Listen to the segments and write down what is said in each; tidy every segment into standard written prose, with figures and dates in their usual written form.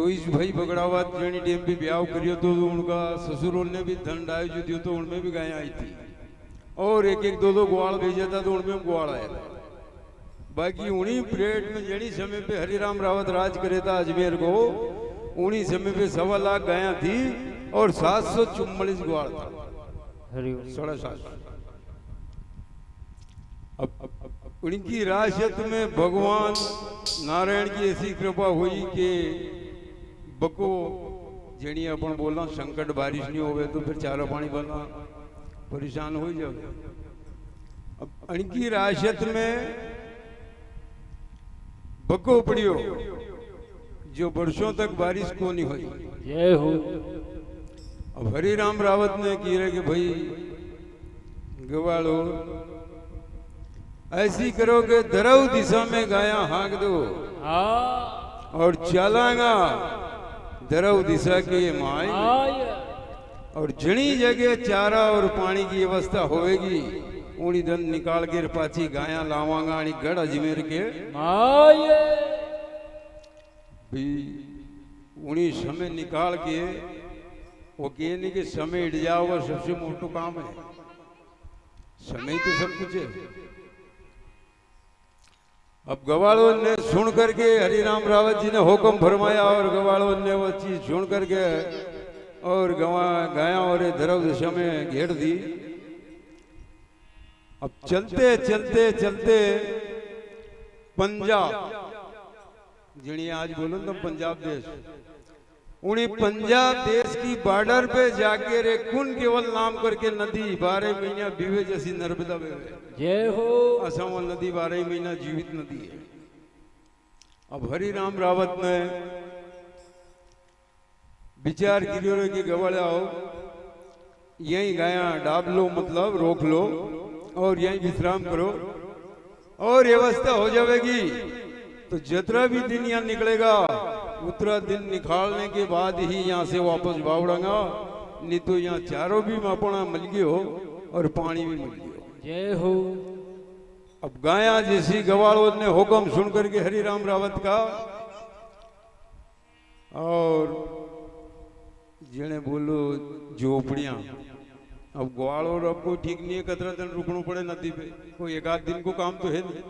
जोईस भाई बगड़ावा जणी टेम भी ब्याह करियो तो उनका ससुरों ने भी धन डाय जो दियो तो उनमें भी गाय आई थी और एक एक दो दो ग्वाल भेजा था तो उनमें ग्वाल आया था। बाकी उन्हीं पीरियड में जड़ी समय पे हरिराम रावत राज करे था अजमेर को, उन्हीं समय पे 1.25 लाख गाया थी और 744 ग्वाल था। 750। अब उनकी राजत में भगवान नारायण की ऐसी कृपा हुई कि बको जणी अपन बोला संकट बारिश नहीं होवे तो फिर चारा पानी बना परेशान हो जाओ। अब उनकी राजत में बको पड़ियो जो वर्षों तक बारिश को नहीं हुई। जय हो। अब हरिराम रावत ने कह कि भाई गवालो ऐसी करो कि धरव दिशा में गाया हाँक दो और चलांगा धरव दिशा की माई और जनी जगह चारा और पानी की व्यवस्था होगी उनी धन निकाल के पाची गाया लावांगा गढ़ अजमेर के भी उनी समय निकाल के वो कहने के समय हिट जाओ वह सबसे मोटो काम है। समय तो सब कुछ है। अब गवालों ने सुन करके हरिराम रावत जी ने हुक्म फरमाया और गवालों ने वो चीज सुन करके और गाया और धरव दिशा में घेर दी। अब चलते चलते चलते पंजाब जिन्हें आज बोलो तो पंजाब देश, उन्हीं पंजाब देश की बॉर्डर पे जाके रे कुन केवल नाम करके नदी 12 महीना बीवे जैसी नर्मदा बेवे। जय हो। असम नदी 12 महीना जीवित नदी है। अब हरिराम रावत ने विचार किया कि गवाले आओ यही गाया डाब लो मतलब रोक लो और यही विश्राम करो और व्यवस्था हो जाएगी तो जितना भी दिन यहाँ निकलेगा उतना दिन निकालने के बाद ही यहाँ से वापस बावड़ांगा, नहीं तो यहाँ चारों भी अपना मिल गए हो और पानी भी मिल गए हो। जय हो। अब गाया जैसी गवालों ने हुक्म सुन करके हरिराम रावत का और जिन्हें बोलो झोपड़ियां। अब ग्वाल और अब कोई ठीक नहीं है, कतरा दिन रुकना पड़े नदी पे, कोई एक आध दिन को काम तो है नहीं,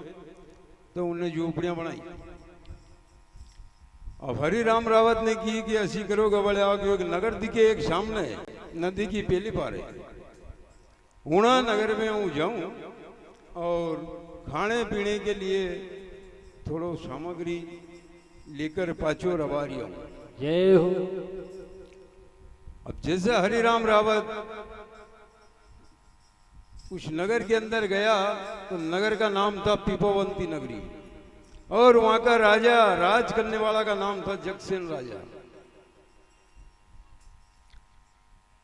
तो उन्हें झोपड़ियां बनाई। अब हरिराम रावत ने की कि ऐसी करो गवाले आओ कि एक नगर दिखे एक सामने नदी की पहली पारे हुणा नगर में हूँ जाऊं और खाने पीने के लिए थोड़ो सामग्री लेकर पाछो रवारी हूं। जय हो। अब जैसे हरिराम रावत उस नगर के अंदर गया तो नगर का नाम था पीपावंती नगरी और वहां का राजा राज करने वाला का नाम था जगसेन राजा।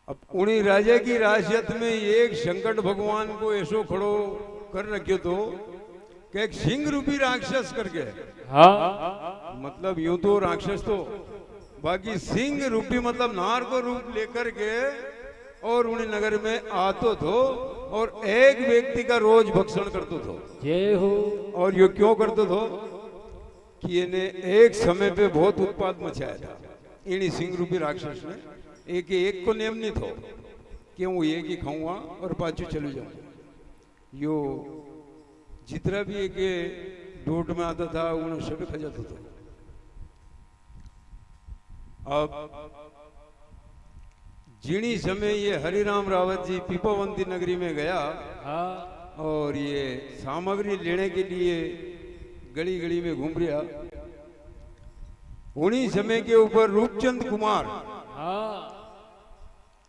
अब उन्हीं राजा की राजत में एक संकट भगवान को ऐसो खड़ो कर रखे तो कि एक सिंह रूपी राक्षस करके, हाँ मतलब यूं तो राक्षस तो बाकी सिंह रूपी मतलब नार को रूप लेकर के और उन्हें नगर में आतो थो और एक व्यक्ति का रोज भक्षण करतो थो। जय हो। और ये क्यों करतो थो कि इन्हें एक समय पे बहुत उत्पाद मचाया था इन्हीं सिंह रूपी राक्षस ने। एक को नियम नहीं था कि वो एक ही खाऊंगा और पाछू चले जाऊंगा। यो जितना भी एक डोट में आता था उन्हें सभी खा जाता था। अब जिनी समय ये हरिराम रावत जी पीपावंती नगरी में गया और ये सामग्री लेने के लिए गली गली में घूम रहा, उन्हीं समय के ऊपर रूपचंद कुमार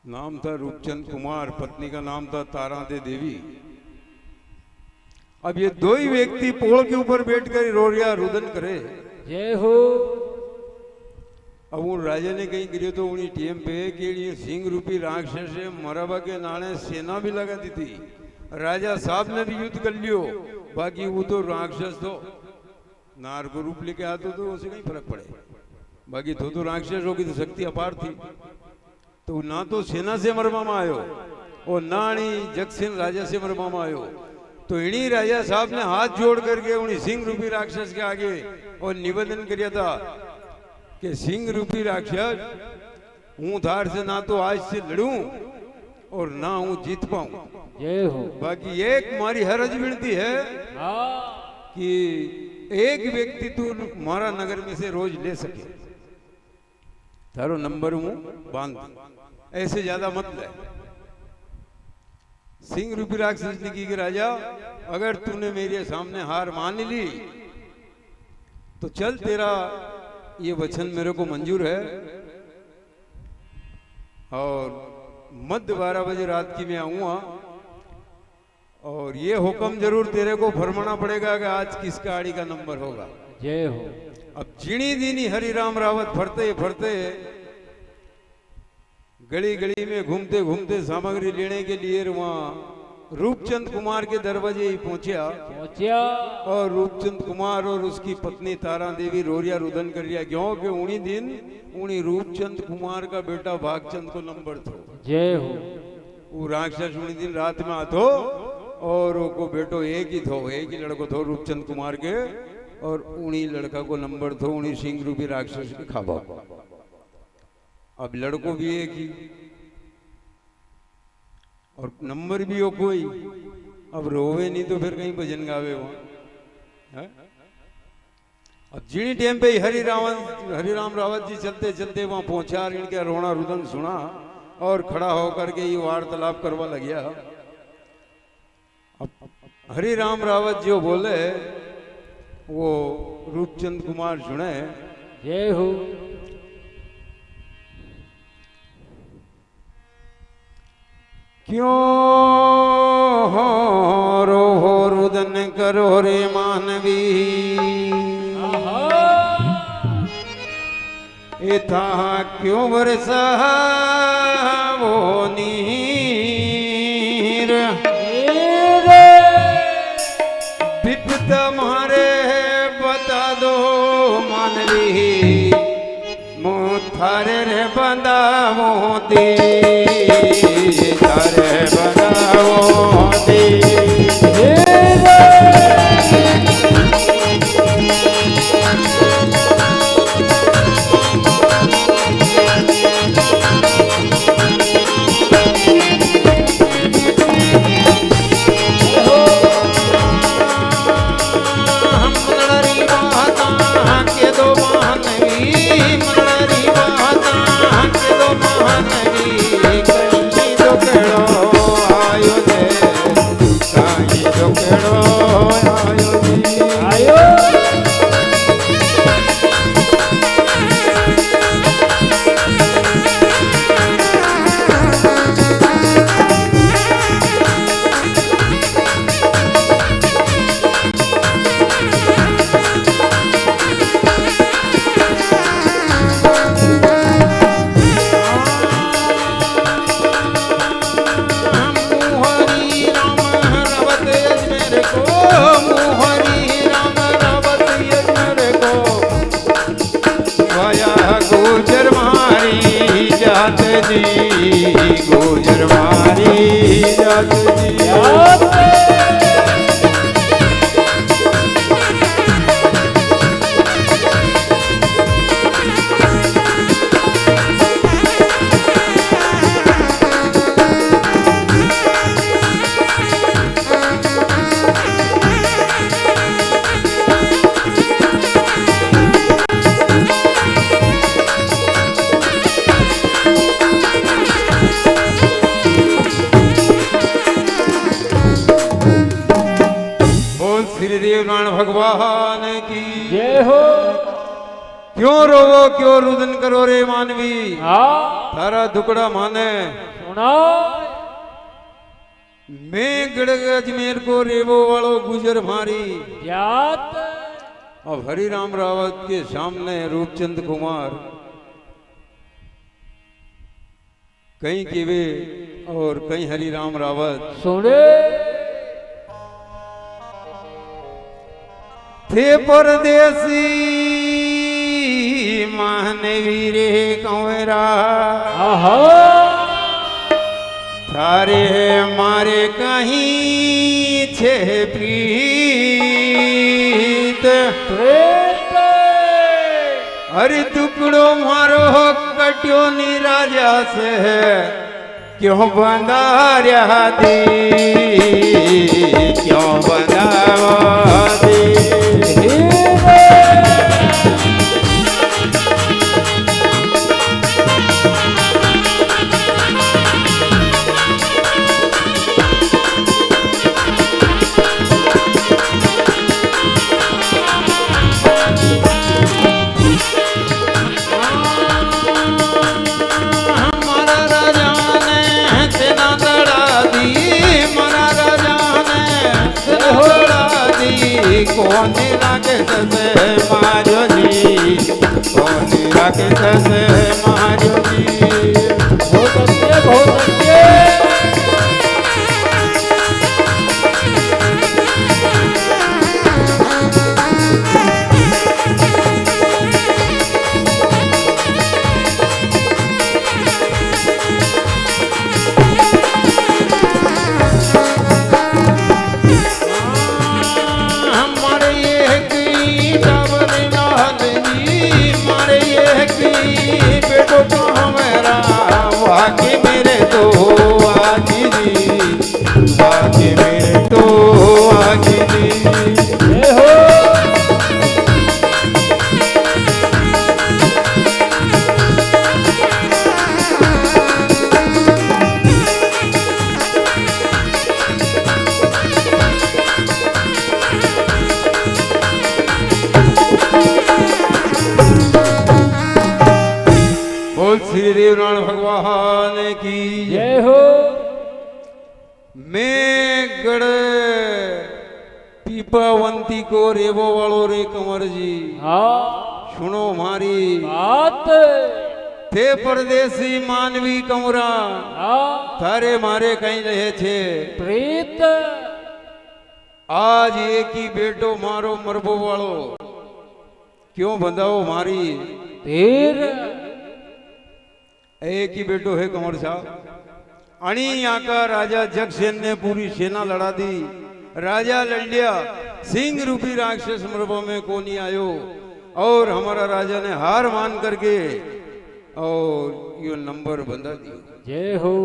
नाम था, रूपचंद कुमार, पत्नी का नाम था तारादे देवी। अब ये दो ही व्यक्ति पोल के ऊपर बैठकर रोरिया रुदन करे। जय हो। अब उन राजा ने कहीं गिरे तो उन्हीं टीम पे कि ये सिंह रूपी राक्षस से मरबा के नाने सेना भी लगा दी थी। राजा साहब ने भी युद्ध कर लियो, बाकी वो तो राक्षस तो नार को रूप लेके आते तो उसे नहीं फर्क पड़े, बाकी तो राक्षस होगी तो शक्ति अपार थी। तो ना तो सेना से मरबा में आयो और ना ही जगसेन राजा से मरबा में आयो। तो इन्हीं राजा साहब ने हाथ जोड़ करके उन्हीं सिंह रूपी राक्षस के आगे और निवेदन किया था कि सिंह रूपी राक्षस हूं धार से ना तो आज से लड़ूं और ना हूं जीत पाऊं। जय हो। बाकी एक मारी हरज विनती है हाँ कि एक व्यक्ति तू मारा नगर में से रोज ले सके, थारो नंबर हूं बांध, ऐसे ज्यादा मत ले। सिंह रूपी राक्षस ने की कि राजा अगर तूने मेरे सामने हार मान ली तो चल, तेरा ये वचन मेरे को मंजूर है और मध्य 12 बजे रात की मैं आऊंगा और ये हुक्म जरूर तेरे को फरमाना पड़ेगा कि आज किसका आड़ी का नंबर होगा। जय हो। अब जिनी दीनी हरि राम रावत फरते फरते गली गली में घूमते घूमते सामग्री लेने के लिए वहां रूपचंद कुमार के दरवाजे ही पहुंचा और रूपचंद कुमार और उसकी पत्नी तारा देवी रोरिया रुदन कर लिया, क्योंकि उन्हीं दिन उन्हीं रूपचंद कुमार का बेटा भागचंद को नंबर थो। जय हो। वो राक्षस उन्हीं दिन रात में आतो और को बेटो एक ही थो, एक ही लड़को थो रूपचंद कुमार के, और उन्हीं लड़का को नंबर थो उन्हीं सिंह रूपी राक्षस के खाबा। अब लड़को भी एक ही और नंबर भी हो कोई, अब रोवे नहीं तो फिर कहीं भजन गावे वहां। अब जिनी टाइम पे हरि राम रावत जी चलते चलते वहां पहुंचा, इनके रोना रुदन सुना और खड़ा होकर के ये वार्तालाप करवा लग गया। अब हरि राम रावत जो बोले वो रूपचंद कुमार सुने। जय हो। क्यों रो रुदन करो रे मानवी, इथा क्यों बरसा वो नीर, विपत मारे बता दो मानवी, मुँह थारे रे बंदा मोती, थारे बंदा मोती। गुजर मारी जात जी, गुजर मारी जात जी। श्री देवनारायण भगवान की जय हो। क्यों रोवो क्यों रुदन करो रे मानवी, थारा दुकड़ा माने सुना। मैं गड़ग अजमेर को रेवो वालो गुजर मारी जात। अब हरि राम रावत के सामने रूपचंद कुमार कहीं केवे और कहीं हरि राम रावत सुने थे परदेसी मानवी रे कंवरा, थारे मारे कहीं छे प्रीत, हरि दुख लुगड़ो मारो कट्यो नी राजा से क्यों बंधार्या दी क्यों बंधावा दी कौन राकेश से मारो जी कौन राकेश से मारो जी बहुत अच्छे बहुत अच्छे बाकी मेरे तो आजी जी बाकी मेरे तो आजी जी जय हो बोल श्री देवनारायण भगवान की जय हो मैं गढ़ पीपावंती को रेवो वालो रे कंवर जी हाँ सुनो मारी बात थे परदेसी मानवी कंवरा हाँ थारे मारे कहीं रहे छे प्रीत आज एक ही बेटो मारो मरबो वालो क्यों बंधाओ मारी तीर एक ही बेटो है कंवर साहब आणि यहाँ का राजा जगसेन ने पूरी सेना लड़ा दी राजा लड़ लिया सिंह रूपी राक्षस मरबा में कोनी आयो और हमारा राजा ने हार मान करके और यो नंबर बंधा दियो जय हो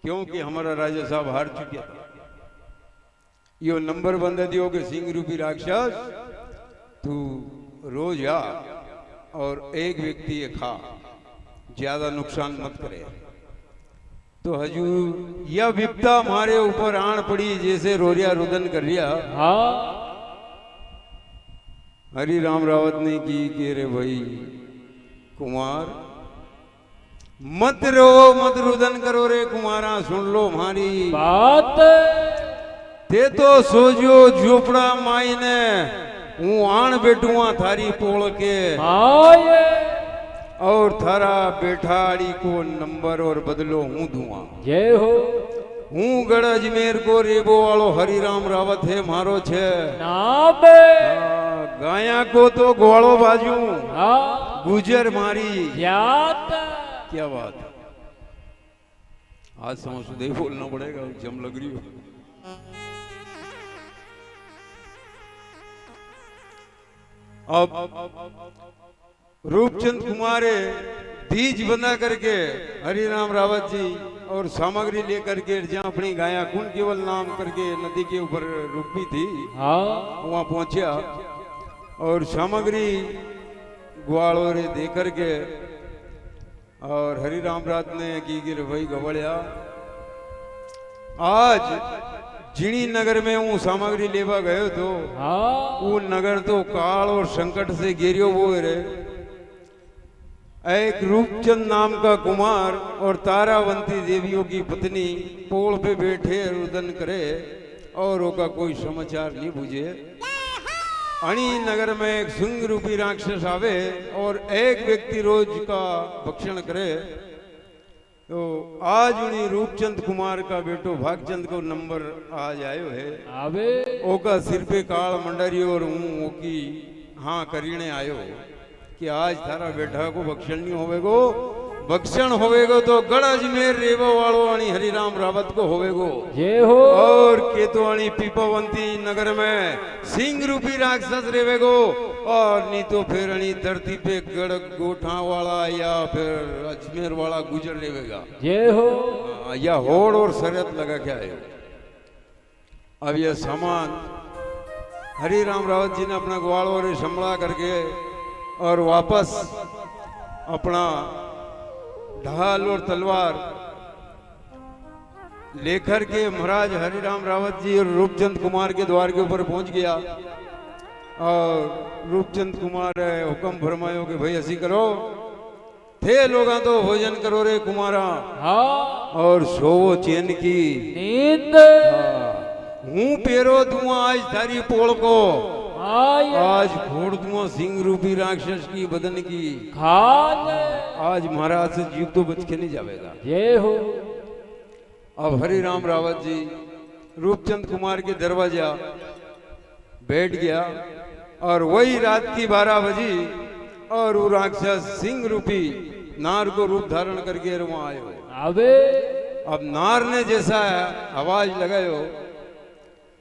क्योंकि हमारा राजा साहब हार चुका था यो नंबर बंधा दियो कि सिंह रूपी राक्षस तू रोज आ और एक व्यक्ति ये खा ज्यादा नुकसान मत करे तो हजूर यह विपदा हमारे ऊपर आन पड़ी जैसे रोरिया रुदन कर लिया हाँ हरि राम रावत ने की कि रे भाई कुमार मत रो मत रुदन करो रे कुमारा सुन लो हमारी बात ते तो सोजो झोपड़ा माई ने हूँ आन बैठूआ थारी पोल के आए और थारा बेठाड़ी को नंबर और बदलो हूँ दूंगा जय हो हूँ गढ़ अजमेर को रेबो वालो हरिराम रावत है मारो छे नाबे गाया को तो घोड़ो बाजू हाँ गुजर मारी जात क्या बात है आज समझ दे बोलना पड़ेगा जम लग रही हो अब रूपचंद कुमार बीज बना करके हरिराम रावत जी और सामग्री लेकर के जहाँ अपनी गाया कुंड केवल नाम करके नदी के ऊपर रुकी थी हाँ वहाँ पहुंचा और सामग्री ग्वालोरे दे करके और हरिराम रात ने की गिर भाई गवड़िया आज जिणी नगर में हूँ सामग्री लेवा गयो तो हाँ वो नगर तो काल और संकट से घेरियो वो रे एक रूपचंद नाम का कुमार और तारावंती देवियों की पत्नी पोल पे बैठे रुदन करे और ओका कोई समाचार नहीं बुझे अणी नगर में एक सिंह रूपी राक्षस आवे और एक व्यक्ति रोज का भक्षण करे तो आज उन्हीं रूपचंद कुमार का बेटो भागचंद को नंबर आज आयो है आवे ओका सिर पे काल मंडरी और हूँ ओकी हाँ करीने आयो कि आज थारा बेटा को भक्षण नहीं होवेगो भक्षण होवेगो तो गढ़ अजमेर रेवा वालो वाणी हरिराम रावत को होवेगो। जय हो और केतुवाणी पीपावंती नगर में सिंह रूपी राक्षस रेवेगो। और नहीं तो फिर अणी धरती पे गढ़ गोठा वाला या फिर अजमेर वाला गुजर रेवेगा। जय हो या होड़ और शर्यत लगा क्या है। अब यह सामान हरिराम रावत जी ने अपना ग्वाल और संभला करके और वापस अपना ढाल और तलवार लेकर के महाराज हरिराम रावत जी और रूपचंद कुमार के द्वार के ऊपर पहुंच गया। और रूपचंद कुमार हुक्म फरमायो कि भाई ऐसी करो थे लोगा तो भोजन करो रे कुमारा। हाँ और सोवो चैन की नींद हूँ पेरो दूंगा आज थारी पोल को। आय आज फोड़ दूंगा सिंह रूपी राक्षस की बदन की। खान आज महाराज से जीव तो बच के नहीं जाएगा। जय हो अब हरिराम रावत जी रूपचंद कुमार के दरवाजा बैठ गया। और वही रात की 12 बजी और वो राक्षस सिंह रूपी नार को रूप धारण करके वहां आयो। अबे अब नार ने जैसा आवाज लगायो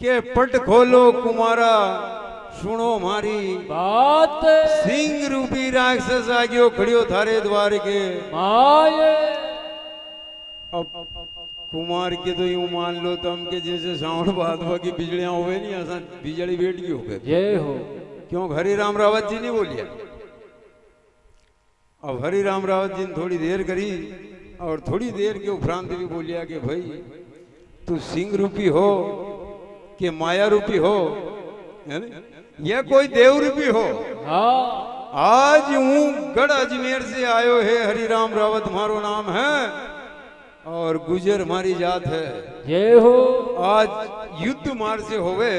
के पट खोलो कुमारा सुनो मारी बात सिंह रूपी राक्षस आ गयो खड़ियो थारे द्वार के। माय अब कुमार के तो यूं मान लो तुम के जैसे साउंड बात हुआ कि बिजलियां हुए नहीं ऐसा बिजली बैठ गई हो गए। जय हो क्यों हरिराम रावत जी ने बोलिया। अब हरिराम रावत जी ने थोड़ी देर करी और थोड़ी देर के उपरांत भी बोलिया कि भाई तू सिंह रूपी हो कि माया रूपी हो है ना? या कोई देव रूपी हो। हाँ आज हूं गढ़ अजमेर से आयो है हरिराम रावत मारो नाम है और गुजर मारी जात है। जय हो आज युद्ध मार से होवे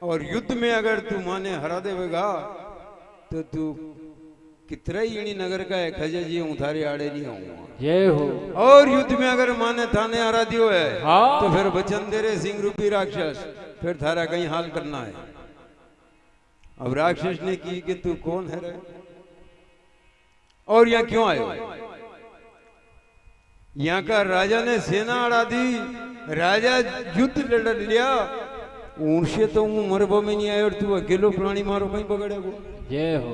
और युद्ध में अगर तू माने हरा देवेगा तो तू कितना ही इनी नगर का है खजे जी हूं थारे आड़े नहीं आऊंगा। जय हो और युद्ध में अगर माने थाने हरा दियो है हाँ। तो फिर वचन दे रे सिंह रूपी राक्षस फिर थारा कहीं हाल करना है। अब राक्षस ने की कि तू कौन है रे और यहाँ क्यों आयो। यहाँ का राजा ने सेना अड़ा दी राजा युद्ध लड़ लिया उनसे तो हूँ मरबो में नहीं आयो और तू अकेलो प्राणी मारो कहीं पकड़े को। जय हो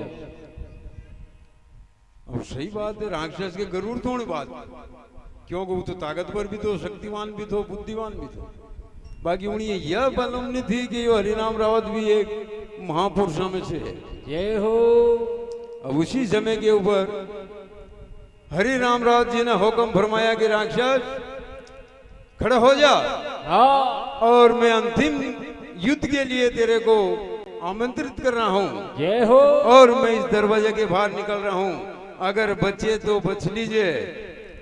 अब सही बात है राक्षस के गरुड़ थोड़ी बात क्योंकि वो तो ताकतवर भी तो शक्तिवान भी तो बुद्धिमान भी तो। बाकी उन्हें यह मालूम नहीं थी कि ये हरिराम रावत भी एक महापुरुषों में से है। जय हो अब उसी समय के ऊपर हरिराम रावत जी ने हुक्म फरमाया कि राक्षस खड़ा हो जा। हाँ और मैं अंतिम युद्ध के लिए तेरे को आमंत्रित कर रहा हूँ। जय हो और मैं इस दरवाजे के बाहर निकल रहा हूँ अगर बचे तो बच लीजिए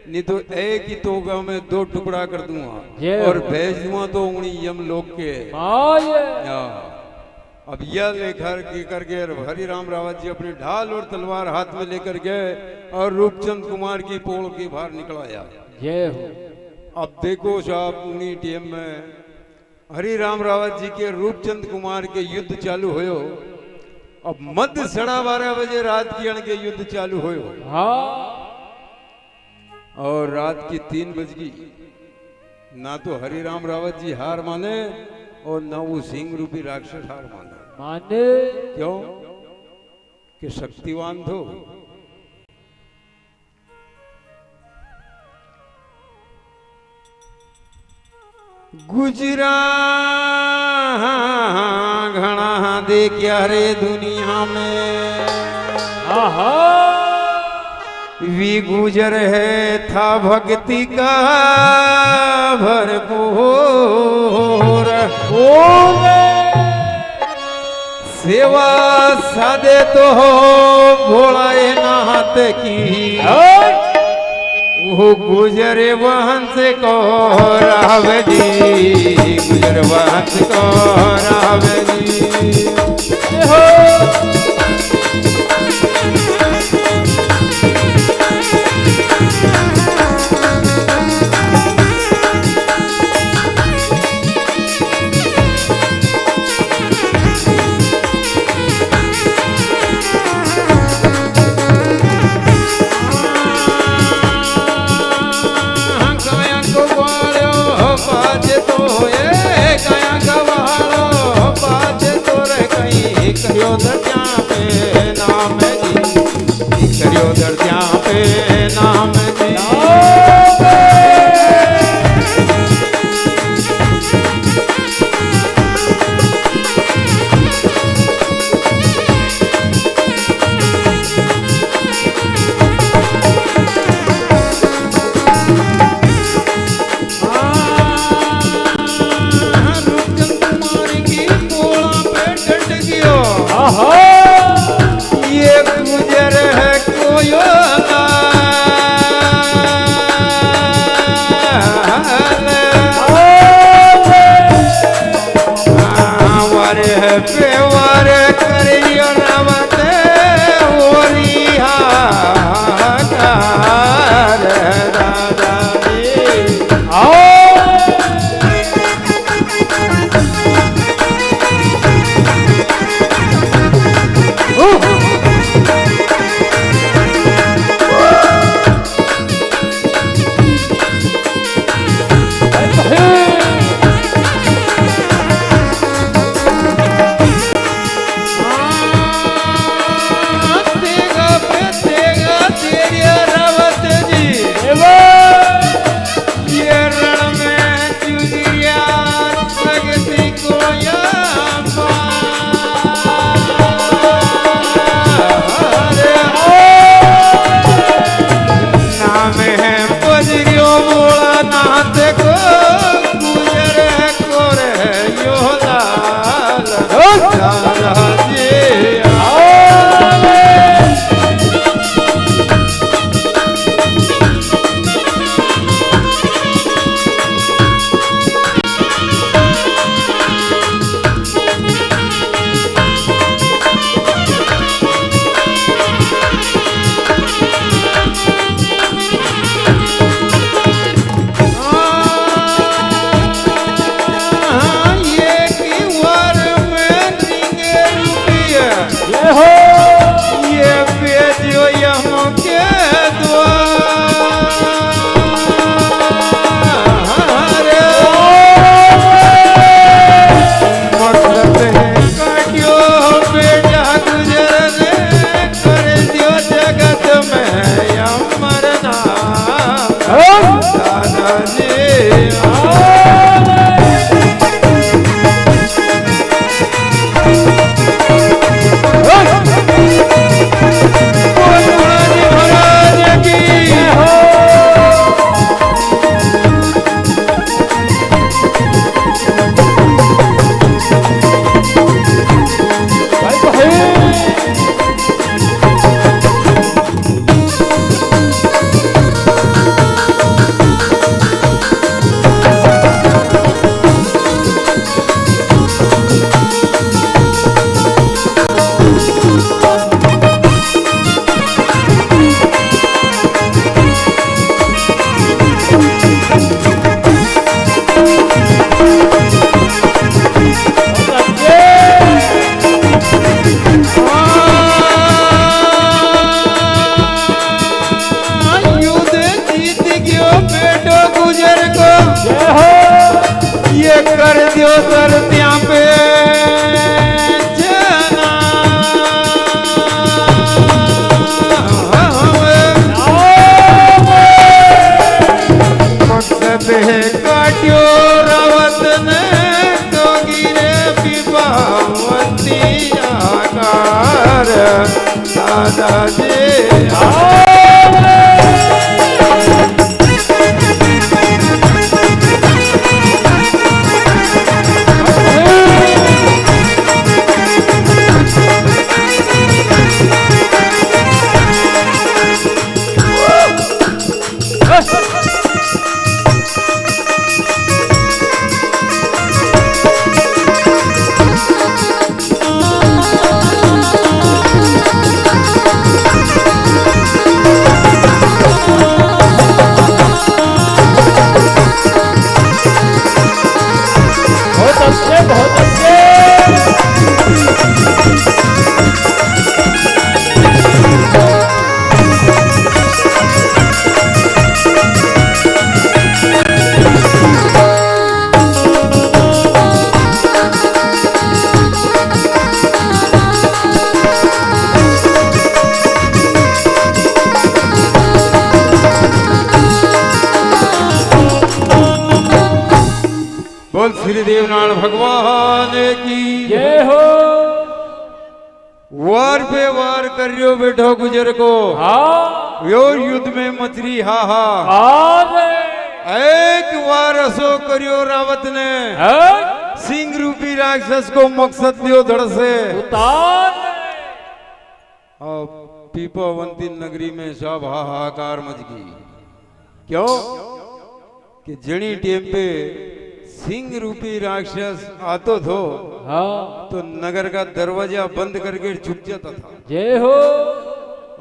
नहीं तो एक ही तोगा में 2 टुकड़ा कर दूंगा और भेज दूंगा तो उन्हीं यमलोक के। अब यह लेकर के करके हरिराम रावत जी अपने ढाल और तलवार हाथ में लेकर गए और रूपचंद कुमार की पोल के बाहर निकलाया। जय हो अब देखो साहब उन्हीं टाइम में हरिराम रावत जी के रूपचंद कुमार के युद्ध चालू होयो। अब मध्य 12:30 बजे रात की अण के युद्ध चालू होयो। हाँ और रात की 3 बज गई ना तो हरिराम रावत जी हार माने और ना वो सिंह रूपी राक्षस हार माने। माने क्यों कि शक्तिवान थो। गुजरा घना देखा रे दुनिया में आहा वी गुजर है था भक्ति का भरपूर सेवा सादे तो हो भोलाए नाथ की वो गुजरे वहंस को रावजी गुजर वहंस को रावजी हो। करियो दर्दिया पे नाम जी कर दियो धरतिया पे जना मकसद है काटियो रवत ने तो गिरे विभावती आकार दादाजी बोल श्री देवनारायण भगवान की जय हो वार पे वार करियो बैठो गुजर को हाँ यो युद्ध में मचरी हा हा आरे एक वार असो करियो रावत ने है सिंह रूपी राक्षस को मकसद दियो धड़ से उतार पीपावंती नगरी में सब हाहाकार मच गई। क्यों कि जणी टेम पे सिंह रूपी राक्षस आतो थो हाँ तो नगर का दरवाजा बंद करके छुप जाता था। जय हो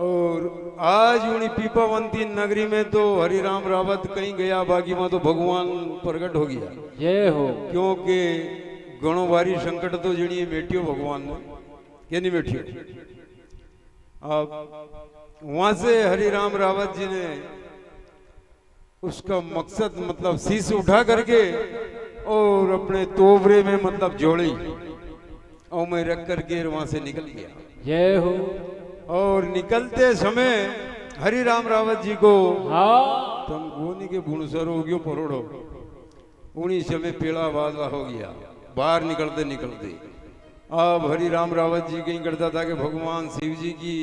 और आज उन्हीं पीपावंती नगरी में तो हरिराम रावत कहीं गया, बाकी में तो भगवान प्रकट हो गया। जय हो क्योंकि घणो भारी संकट तो जणी मेटियो भगवान ने के नहीं मेटियो। अब वहां से हरिराम रावत जी ने उसका मकसद मतलब शीश उठा करके और अपने तोबरे में मतलब जोड़ी और मैं रख करके वहां से निकल गया। जय हो और निकलते समय हरिराम रावत जी को हाँ तुम गोनी के बुणसर हो गयो परोड़ो उन्हीं समय पेड़ा बादला हो गया। बाहर निकलते निकलते अब हरिराम रावत जी कहीं करता था कि भगवान शिव जी की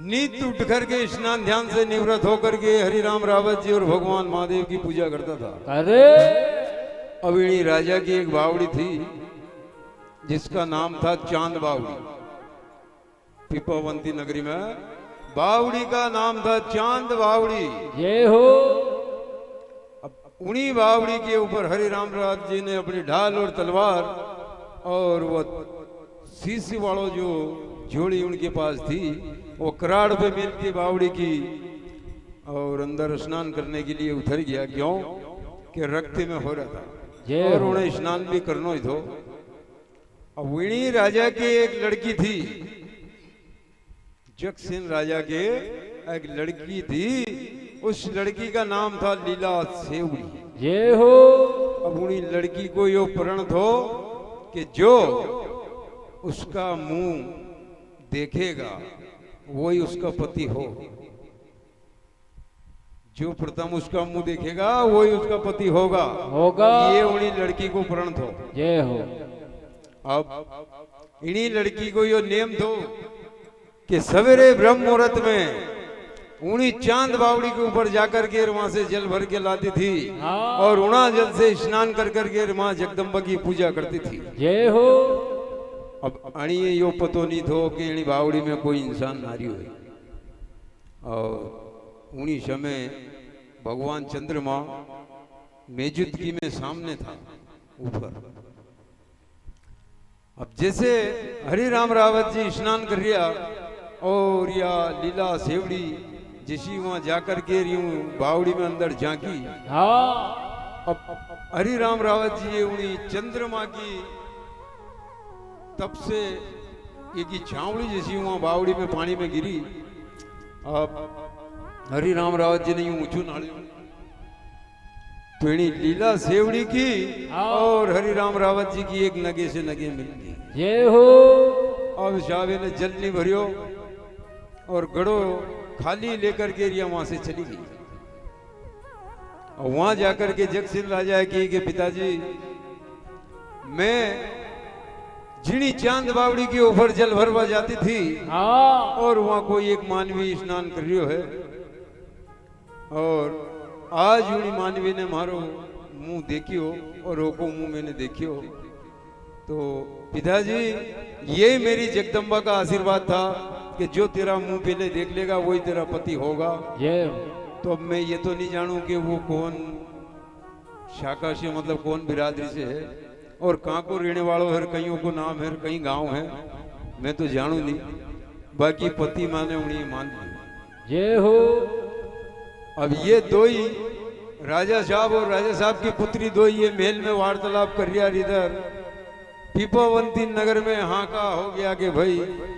नींद उठ करके स्नान ध्यान से निवृत्त होकर के हरिराम रावत जी और भगवान महादेव की पूजा करता था। अरे अविणी राजा की एक बावड़ी थी जिसका नाम था चांद बावड़ी। पीपावंती नगरी में बावड़ी का नाम था चांद बावड़ी। जय हो अब उन्हीं बावड़ी के ऊपर हरिराम रावत जी ने अपनी ढाल और तलवार और वो शीशी वालों जो जोड़ी उनके पास थी वो कराड़ पे मिल के बावड़ी की और अंदर स्नान करने के लिए उतर गया। क्यों कि रक्त में हो रहा था और उन्हें स्नान भी करना ही थो। अब वीणी राजा की एक लड़की थी, जगसेन राजा के एक लड़की थी, उस लड़की का नाम था लीला सेवड़ी। जय हो अब उन्हीं लड़की को यो प्रण थो कि जो उसका मुंह देखेगा वही उसका पति हो। जो प्रथम उसका मुंह देखेगा वही उसका पति होगा होगा। ये उन्हीं लड़की को प्रण थो। जय हो अब इन्हीं लड़की को यो नियम थो कि सवेरे ब्रह्म मुहूर्त में उन्हीं चांद बावड़ी के ऊपर जाकर के वहां से जल भर के लाती थी हाँ। और उना जल से स्नान कर करके मां जगदम्बा की पूजा करती थी। जय हो अब अणिये यो पतो नहीं थो कि इनी बावड़ी में कोई इंसान नारी हुए। और उन्हीं समय भगवान चंद्रमा मेजुदगी में सामने था ऊपर। अब जैसे हरिराम रावत जी स्नान कर रिया और या लीला सेवड़ी जैसी वहां जाकर के यूं बावड़ी में अंदर झांकी। हाँ अब हरिराम रावत जी उन्हीं चंद्रमा की तब से एक ही छावड़ी जैसी वहां बावड़ी में पानी में गिरी। अब हरिराम रावत जी ने यूं ऊंचू नाड़ियों तो इन्हीं लीला सेवड़ी की और हरिराम रावत जी की एक नगे से नगे मिल गई। जय हो अब शावे ने जल नहीं भरियो और गड़ो खाली लेकर के रिया वहां से चली गई। और वहां जाकर के जगसेन राजा की कि पिताजी मैं जिनी चांद बावड़ी के ऊपर जल भरवा जाती थी हाँ और वहां कोई एक मानवी स्नान कर रियो है और आज उन्हीं मानवी ने मारो मुंह देखियो और रोको मुंह मैंने देखियो। तो पिताजी ये मेरी जगदम्बा का आशीर्वाद था कि जो तेरा मुंह पहले देख लेगा वही तेरा पति होगा। जय हो तो अब मैं ये तो नहीं जानूं कि वो कौन शाखा से मतलब कौन बिरादरी से है और कहाँ को रहने वालों है, कईयों को नाम है, कहीं गांव है, मैं तो जानू नहीं। बाकी पति माने उन्हें मान लिया। जय हो अब ये दो ही राजा साहब और राजा साहब की पुत्री दो ही ये महल में वार्तालाप कर रिया। इधर पीपावंती नगर में हाका हो गया कि भाई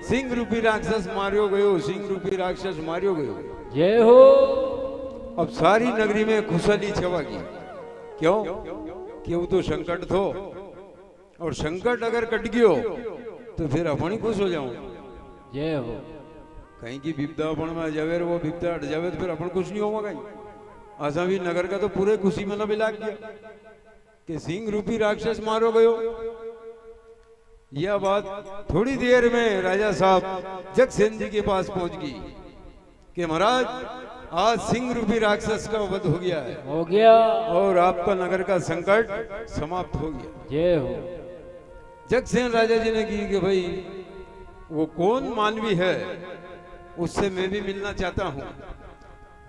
सिंह रूपी राक्षस मारियो गयो, सिंह रूपी राक्षस मारियो गयो। जय हो अब सारी नगरी में खुशहाली छवा गई। क्यों कि वो तो संकट थो और संकट अगर कट गयो तो फिर अपन ही खुश हो जाऊं। जय हो कहीं की विपदा अपन में जावे वो विपदा हट जावे तो फिर अपन खुश नहीं होगा कहीं। ऐसा भी नगर का तो पूरे खुशी में ना मिला गया। कि सिंह रूपी राक्षस मारो गयो। यह बात थोड़ी देर में राजा साहब जगसेन जी के पास पहुंच गई कि महाराज आज सिंह रूपी राक्षस का वध हो गया है, हो गया। और आपका नगर का संकट समाप्त हो गया। जय हो। जगसेन राजा जी ने की कि भाई वो कौन मानवी है, उससे मैं भी मिलना चाहता हूँ।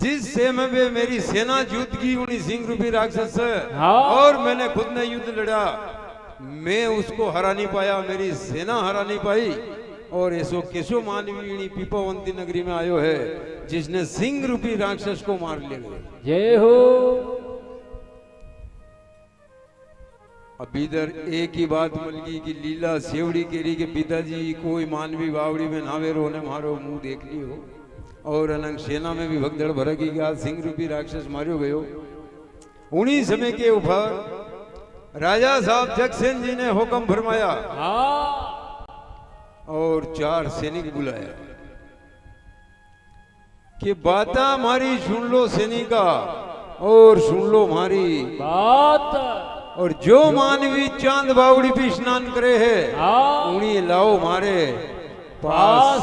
जिस समय में मेरी सेना युद्ध की उन्हीं सिंह रूपी राक्षस से, हाँ। और मैंने खुद ने युद्ध लड़ा, मैं उसको हरा नहीं पाया, मेरी सेना हरा नहीं पाई। और ऐसो केशो मानवी पीपावंती नगरी में आयो है जिसने सिंह रूपी राक्षस को मार लिया। जय हो। अब इधर एक ही बात मलगी की लीला सेवड़ी केरी के पिताजी कोई मानवी बावड़ी में नावेरो ने मारो मुंह देख लियो, और अनंग सेना में भी भगदड़ भड़की कि आज सिंह रूपी राक्षस मारो गयो। उन्हीं समय के ऊपर राजा साहब जगसेन जी ने हुक्म फरमाया हाँ। और 4 सैनिक बुलाया कि बाता मारी सुन लो सैनिका, और सुन लो मारी बात। और जो मानवी चांद बावड़ी पे स्नान करे है, हाँ। उन्हीं लाओ मारे पास।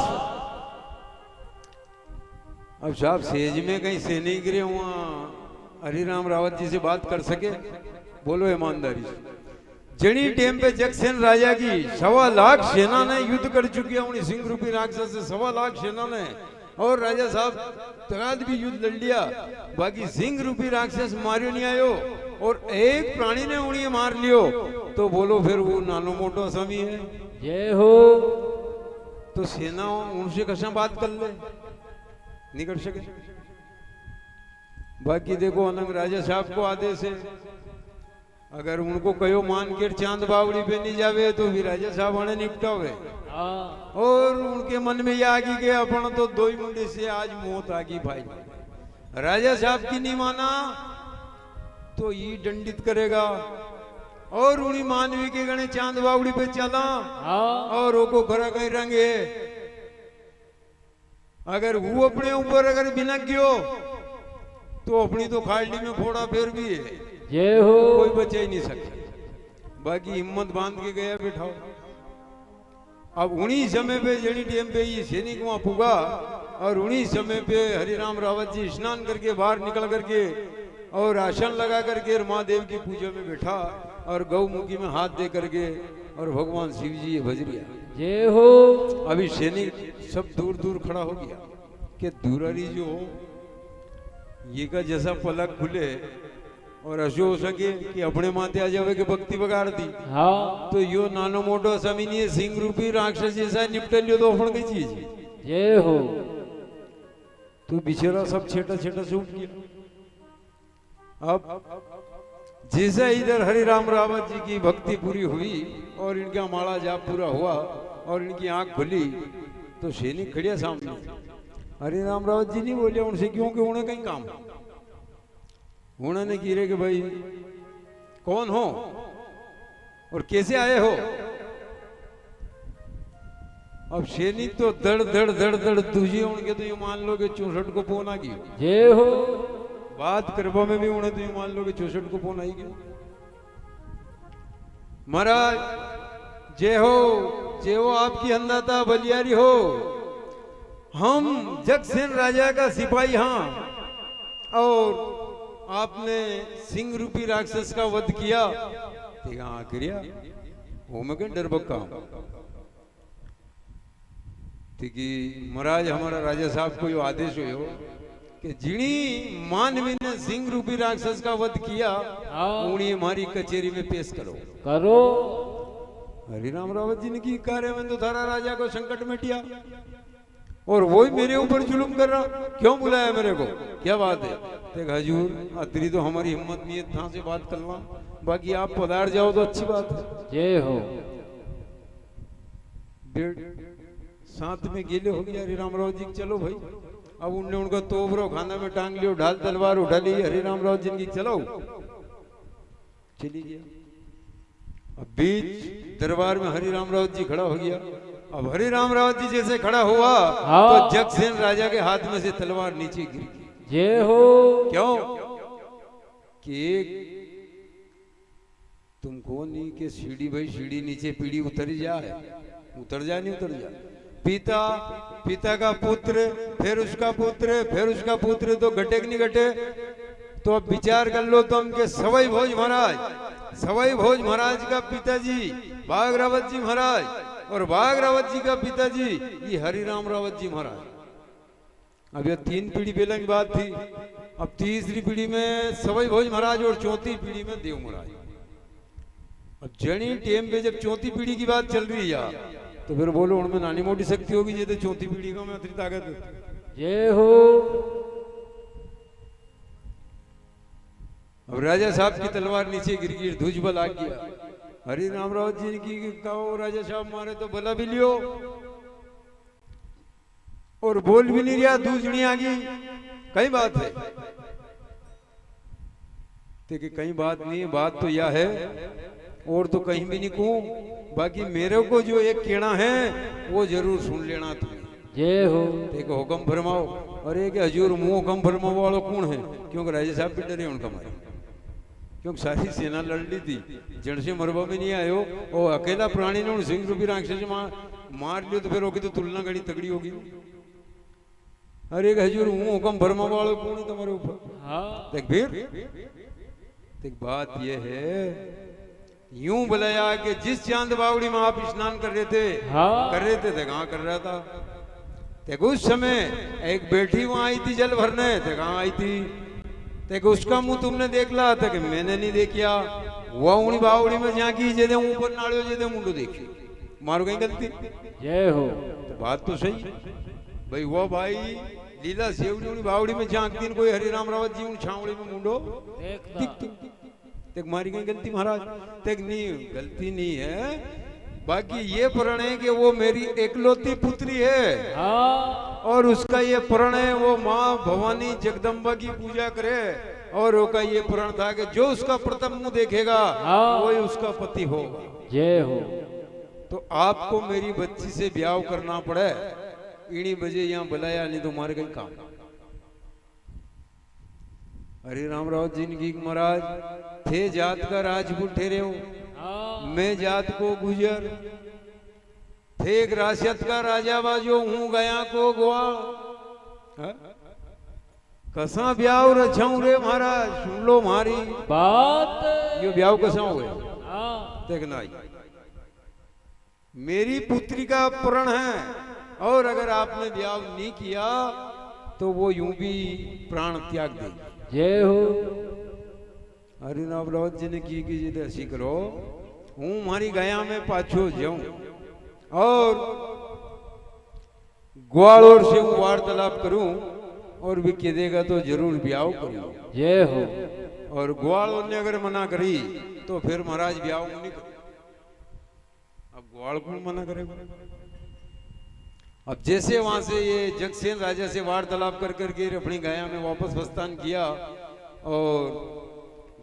अब साहब सेज में कहीं सैनिक गिरे हुआ हरिराम रावत जी से बात कर सके? बोलो ईमानदारी से। जनी टाइम पे जगसेन राजा की 1.25 लाख सेना ने युद्ध कर चुकी है उन्हीं सिंह रूपी राक्षस से, 1.25 लाख सेना ने, और राजा साहब तगाद भी युद्ध लड़ लिया, बाकी सिंह रूपी राक्षस मारियो नहीं आयो, और एक प्राणी ने उन्हें मार लियो, तो बोलो फिर वो नानो मोटो समी है। जय हो। तो सेना उनसे कसा बात कर ले, नहीं कर सके। बाकी देखो अनंग राजा साहब को आदेश है, अगर उनको कहो मान के चांद बावड़ी पे नहीं जावे तो भी राजा साहब आने निपटावे। हाँ। और उनके मन में यह आगी के अपन तो 2 ही मुंडे से आज मौत आगी भाई। राजा साहब की नहीं माना तो ये दंडित करेगा, और उन्हीं मानवी के गणे चांद बावड़ी पे चला, हाँ। और वो को खरा कहीं रंगे। अगर वो अपने ऊपर अगर बिनक गयो तो अपनी तो खाड़ी में फोड़ा फेर भी है, जय हो। कोई बचा ही नहीं सकता। बाकी हिम्मत बांध के गया बैठाओ। अब उन्हीं समय पे जनी टाइम पे ये सैनिक वहां पुगा, और उन्हीं समय पे हरिराम रावत जी स्नान करके बाहर निकल करके और आसन लगा करके महादेव की पूजा में बैठा, और गौमुखी में हाथ दे करके और भगवान शिव जी भज रिया। जय हो। अभी सैनिक सब दूर दूर खड़ा हो गया कि दुरारी जो ये का जैसा पलक खुले और ऐसे हो सके कि अपने माथे आ जावे कि भक्ति बगाड़ दी, हाँ। तो यो नानो मोटो समीनीय सिंह रूपी राक्षस जैसा निपट लियो तो अपन की चीज। जय हो। तो बिछेरा सब छेटा छेटा से उठ गया। अब जैसे इधर हरिराम रावत जी की भक्ति पूरी हुई और इनका माला जाप पूरा हुआ और इनकी आंख खुली, तो सैनिक खड़िया सामने। हरिराम रावत जी नहीं बोले उनसे, क्योंकि उन्हें कहीं काम, उन्होंने गिरे कि भाई कौन हो और कैसे आए हो। अब सैनिक तो धड़ धड़ धड़ धड़ तुझे उनके तो ये मान लो कि 64 को फोन आ गया। जय हो। बात करवा में भी उन्हें तो ये मान लो कि 64 को फोन आई गया। महाराज जय हो आपकी अन्नदाता बलियारी हो। हम जगसेन राजा का सिपाही हाँ, और आपने सिंह रूपी राक्षस का वध किया। ठीक है, क्रिया वो मैं कहीं डर बक्का हूं। ठीक है महाराज, हमारा राजा साहब को यो आदेश हो कि जिनी मानवी ने सिंह रूपी राक्षस का वध किया, उन्हें हमारी कचेरी में पेश करो। हरिराम रावत जी ने की कार्य में तो थारा राजा को संकट में टिया, और वो ही मेरे ऊपर जुल्म कर रहा। क्यों बुलाया मेरे को, क्या बात है? देख हजूर अतरी तो हमारी हिम्मत नहीं है था से बात करना, बाकी आप पधार जाओ तो अच्छी बात है। जय हो। साथ में गेले हो गया हरिराम राव जी, चलो भाई। अब उनने उनका तोबरो खाना में टांग लियो, ढाल तलवार उठा ली। हरिराम राव जी की चलो चली गया। अब बीच दरबार में हरिराम राव जी खड़ा हो गया। अब हरिराम रावत जी जैसे खड़ा हुआ, तो जगसेन राजा के हाथ में से तलवार नीचे गिरी। जय हो। क्यों कि तुमको नहीं कि सीढ़ी भाई सीढ़ी नीचे पीढ़ी उतर जाए, उतर जाए नहीं उतर जाए। पिता, पिता का पुत्र, फिर उसका पुत्र, फिर उसका पुत्र, तो घटे कि नहीं घटे? तो अब विचार कर लो तुम के सवाई भोज महाराज, सवाई भोज महाराज का पिताजी बाघ रावत जी महाराज, और बाघ रावत जी का पिताजी ये हरिराम रावत जी महाराज। अब यह 3 पीढ़ी पहले की बात थी। अब तीसरी पीढ़ी में सवाई भोज महाराज और चौथी पीढ़ी में देव महाराज। अब जनी टेम पे जब चौथी पीढ़ी की बात चल रही है तो फिर बोलो उनमें नानी मोटी शक्ति होगी ये तो चौथी पीढ़ी का में अतिरिक्त ताकत। जय हो। अब राजा साहब की तलवार नीचे गिर गई, ध्वज आ गया। हरि राम रावत जी ने की कहो राजा साहब मारे तो भला भी लियो, और बोल भी नहीं रहा, दूज नहीं आ गई। कई बात है देखिए, कई बात नहीं है, बात तो यह है और तो कहीं भी नहीं कहूं। बाकी मेरे को जो एक कहना है वो जरूर सुन लेना तुम्हें। जय हो। एक हुक्म फरमाओ, और एक हजूर मुंह हुक्म फरमाओ वालों कौन है? क्योंकि राजा साहब भी डरे उनका मारे, क्योंकि सारी सेना लड़ ली थी, जड़ से मरबा में नहीं आयो, और अकेला प्राणी ने सिंह रूपी राक्षस मार लियो तो फिर होगी तो तुलना घड़ी तगड़ी होगी। अरे एक हजूर मुंह हुक्म फरमाओ वालों कौन है तुम्हारे ऊपर? हाँ। देख फिर देख बात यह है, यूं बुलाया कि जिस चांद बावड़ी में आप स्नान कर रहे थे, हाँ। कर रहे थे कहाँ कर रहा था? देख उस समय एक बेटी वहां आई थी जल भरने, थे कहाँ आई थी? देख उसका मुंह तुमने देख ला था कि मैंने नहीं देखिया। वह उनी बावड़ी में झांकी जेदे ऊपर नाड़ियो जेदे मुंडो देखी, मारो कहीं गलती? जय हो। तो बात तो सही भाई, वो भाई लीला सेवड़ी उनी बावड़ी में झांकती, कोई हरिराम रावत जी उन छावड़ी में मुंडो देख मारी कहीं गलती महाराज? देख नहीं, गलती नहीं है। बाकी ये प्रण है कि वो मेरी एकलौती पुत्री है, हाँ। और उसका ये प्रण है वो माँ भवानी जगदम्बा की पूजा करे, और उसका ये प्रण था कि जो उसका प्रथम मुंह देखेगा, हाँ। वही उसका पति होगा। जय हो। तो आपको मेरी बच्ची से ब्याह करना पड़े, इन्हीं बजे यहाँ बुलाया, नहीं तो मारे कहीं काम। हरि राम रावत जी की महाराज थे जात का राजपूत ठहरे हो, हाँ। मैं जात को गुजर, थे एक राशियत का राजा बाजो हूं गया को ग्वाल। कसा ब्याह रचाऊं रे महाराज, सुन लो मारी बात। यो ब्याह कसा हुए? हाँ। देखना मेरी पुत्री का प्रण है, और अगर आपने ब्याह नहीं किया तो वो यूं भी प्राण त्याग देगी। जय हो। हरिनाम रावत जी ने की कि जी ऐसी करो, हूं मारी गया में पाछो जाऊं, और ग्वालोर से हूं वार्तालाप करूं, और भी कह देगा तो जरूर ब्याह करूं। जय हो। और ग्वालोर ने अगर मना करी तो फिर महाराज ब्याह नहीं करे। अब ग्वाल कौन मना करेगा? अब जैसे वहां से ये जगसेन राजा से वार्तालाप कर करके अपनी गया में वापस प्रस्थान किया, और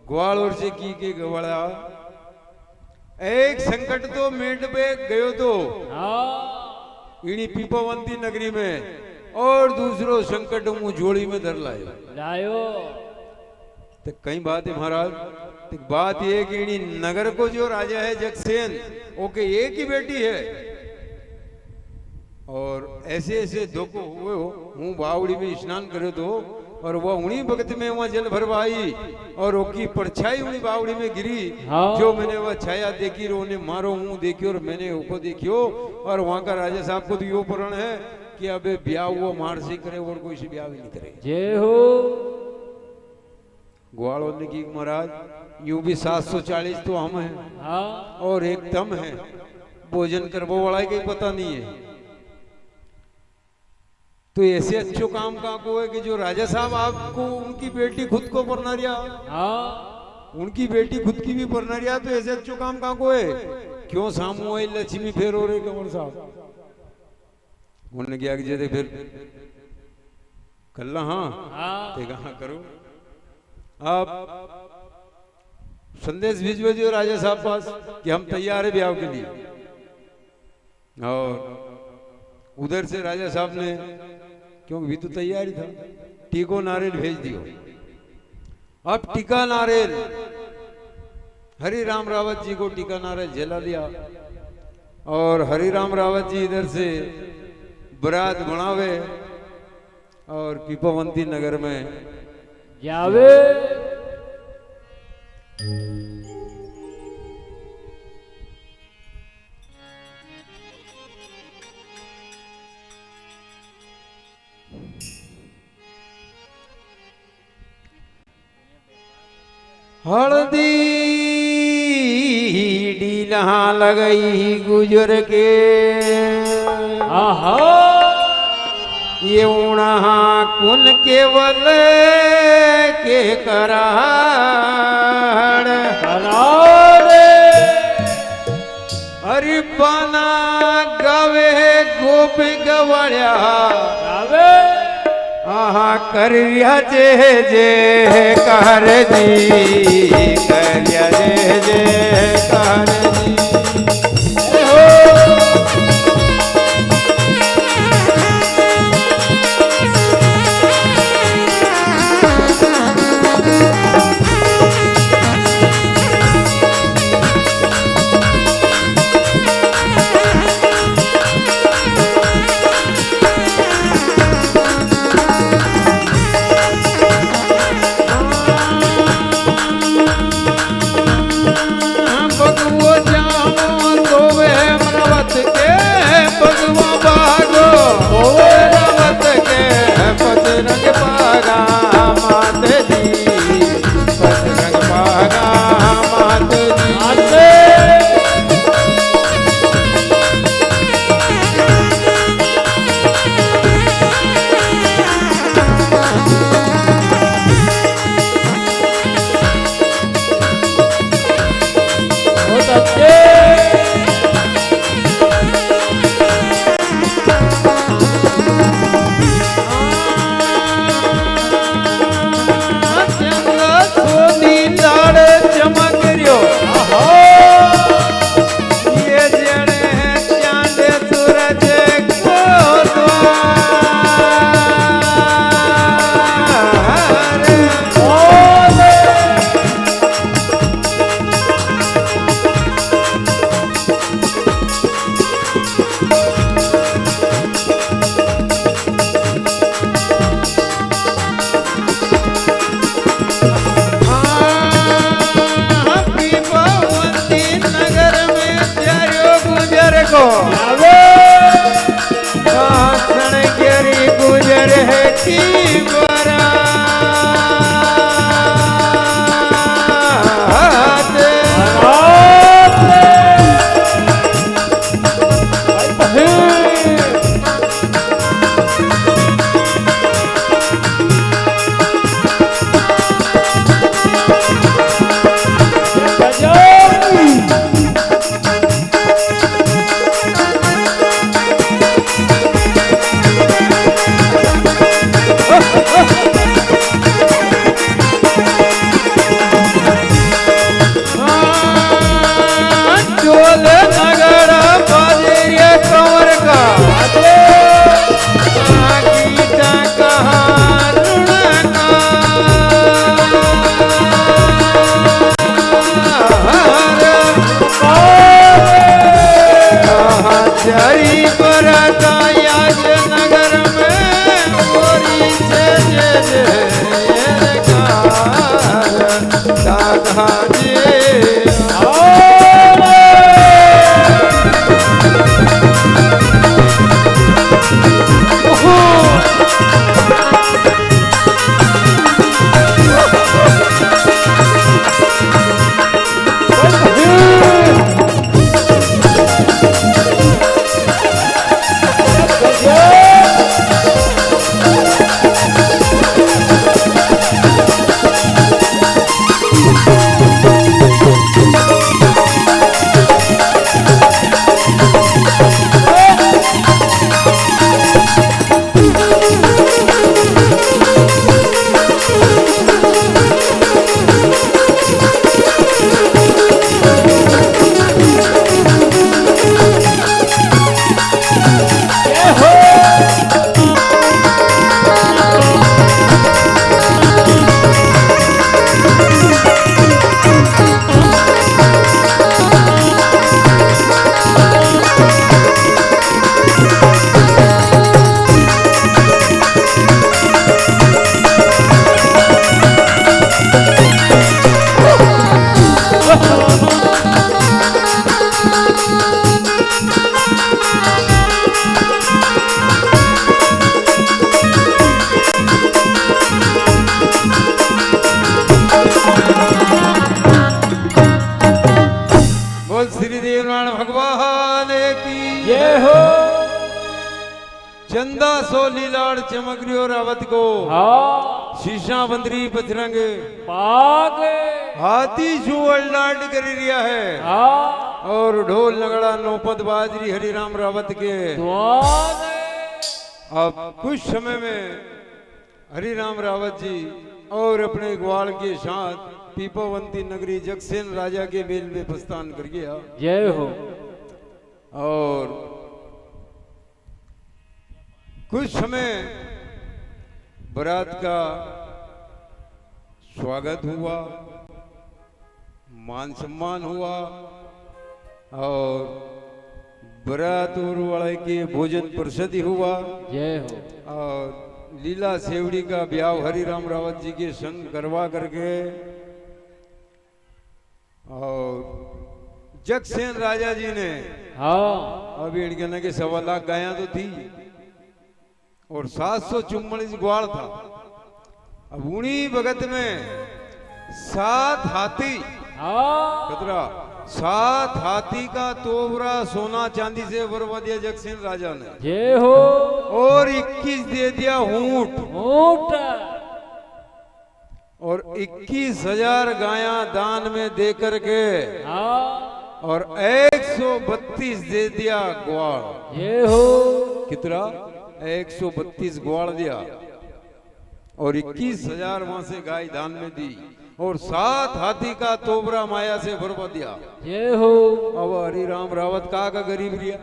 ग्वालोर से की के गवाड़ा एक संकट तो मेट पे गयो तो हाँ। इनी पीपावंती नगरी में, और दूसरो संकट मुंह जोड़ी में धर लायो लायो। तो कई बात है महाराज। तो बात ये कि इनी नगर को जो राजा है जगसेन, ओके एक ही बेटी है, और ऐसे ऐसे धोखो हुए हो, हूँ बावड़ी में स्नान करे तो, और वह उन्हीं वक्त में वहां जल भरवाई, और ओकी परछाई उन्हीं बावड़ी में गिरी। हाँ। जो मैंने वह छाया देखी, रोने मारो मुंह देखियो, और मैंने ऊपर देखियो, और वहां का राजा साहब को तो यो प्रण है कि अबे ब्याह वो मार से करे और कोई से ब्याह भी नहीं करे। जय हो। ग्वालों ने की महाराज यूं भी 740 तो हम हैं, हाँ। और एक तम है, भोजन करबो वाला ही पता नहीं है। तो ऐसे अच्छो काम का को है कि जो राजा साहब आपको उनकी बेटी खुद को परना रिया, हाँ। उनकी बेटी खुद की भी परना रिया, तो ऐसे अच्छो काम का को है? क्यों सामू आई लक्ष्मी फेर हो रहे कंवर साहब? उन्होंने क्या कि जैसे फिर कल्ला हाँ ते कहा करो आप संदेश भिजवे जो राजा साहब पास कि हम तैयार है ब्याह के लिए, और उधर से राजा साहब ने, क्योंकि भी तो तैयार ही था, टीको नारियल भेज दियो। अब टीका नारियल हरिराम रावत जी को ठिकाना जला दिया और हरिराम रावत जी इधर से बरात बनावे और पीपावंती नगर में जावे हल्दी डीला लगई गुजर के आहा ये उणा कुन केवल के कराड़ करारे हरि पाना गावे गोपी गवड़िया जावे आहा कर जे जे कर दी कर जे जे कर दी हो लीलाड़ चमक रियो रावत को, हाँ शीशा बंदरी बजरंग पाग हाथी जुअल लाड कर रिया है, हाँ और ढोल नगड़ा नौपत बाजरी हरिराम रावत के। द्वार अब कुछ समय में हरिराम रावत जी और अपने ग्वाल के साथ पीपावंती नगरी जगसेन राजा के मेल में प्रस्थान कर गया। जय हो। और कुछ समय बारात का स्वागत हुआ, मान सम्मान हुआ, और बारात और वाले के भोजन प्रसिद्धि हुआ। जय हो। और लीला सेवड़ी का ब्याह हरिराम रावत जी के संग करवा करके, और जगसेन राजा जी ने हाँ अभी इनके ना के 1.25 लाख गायें तो थी और 744 ग्वाल था। अब उन्हीं भगत में 7 हाथी, हाँ खतरा 7 हाथी का तोबरा सोना चांदी से भरवा दिया जगसेन राजा ने, जय हो। और 21 दे दिया ऊंट, ऊंट और 21,000 गायां दान में दे करके, हाँ और 132 दे दिया ग्वाल। जय हो। कितना? 132 ग्वाल दिया, और 21,000 वहां से गाय दान में दी, और 7 हाथी का तोबरा माया से भरवा दिया। जय हो। अब हरिराम रावत का गरीब रिया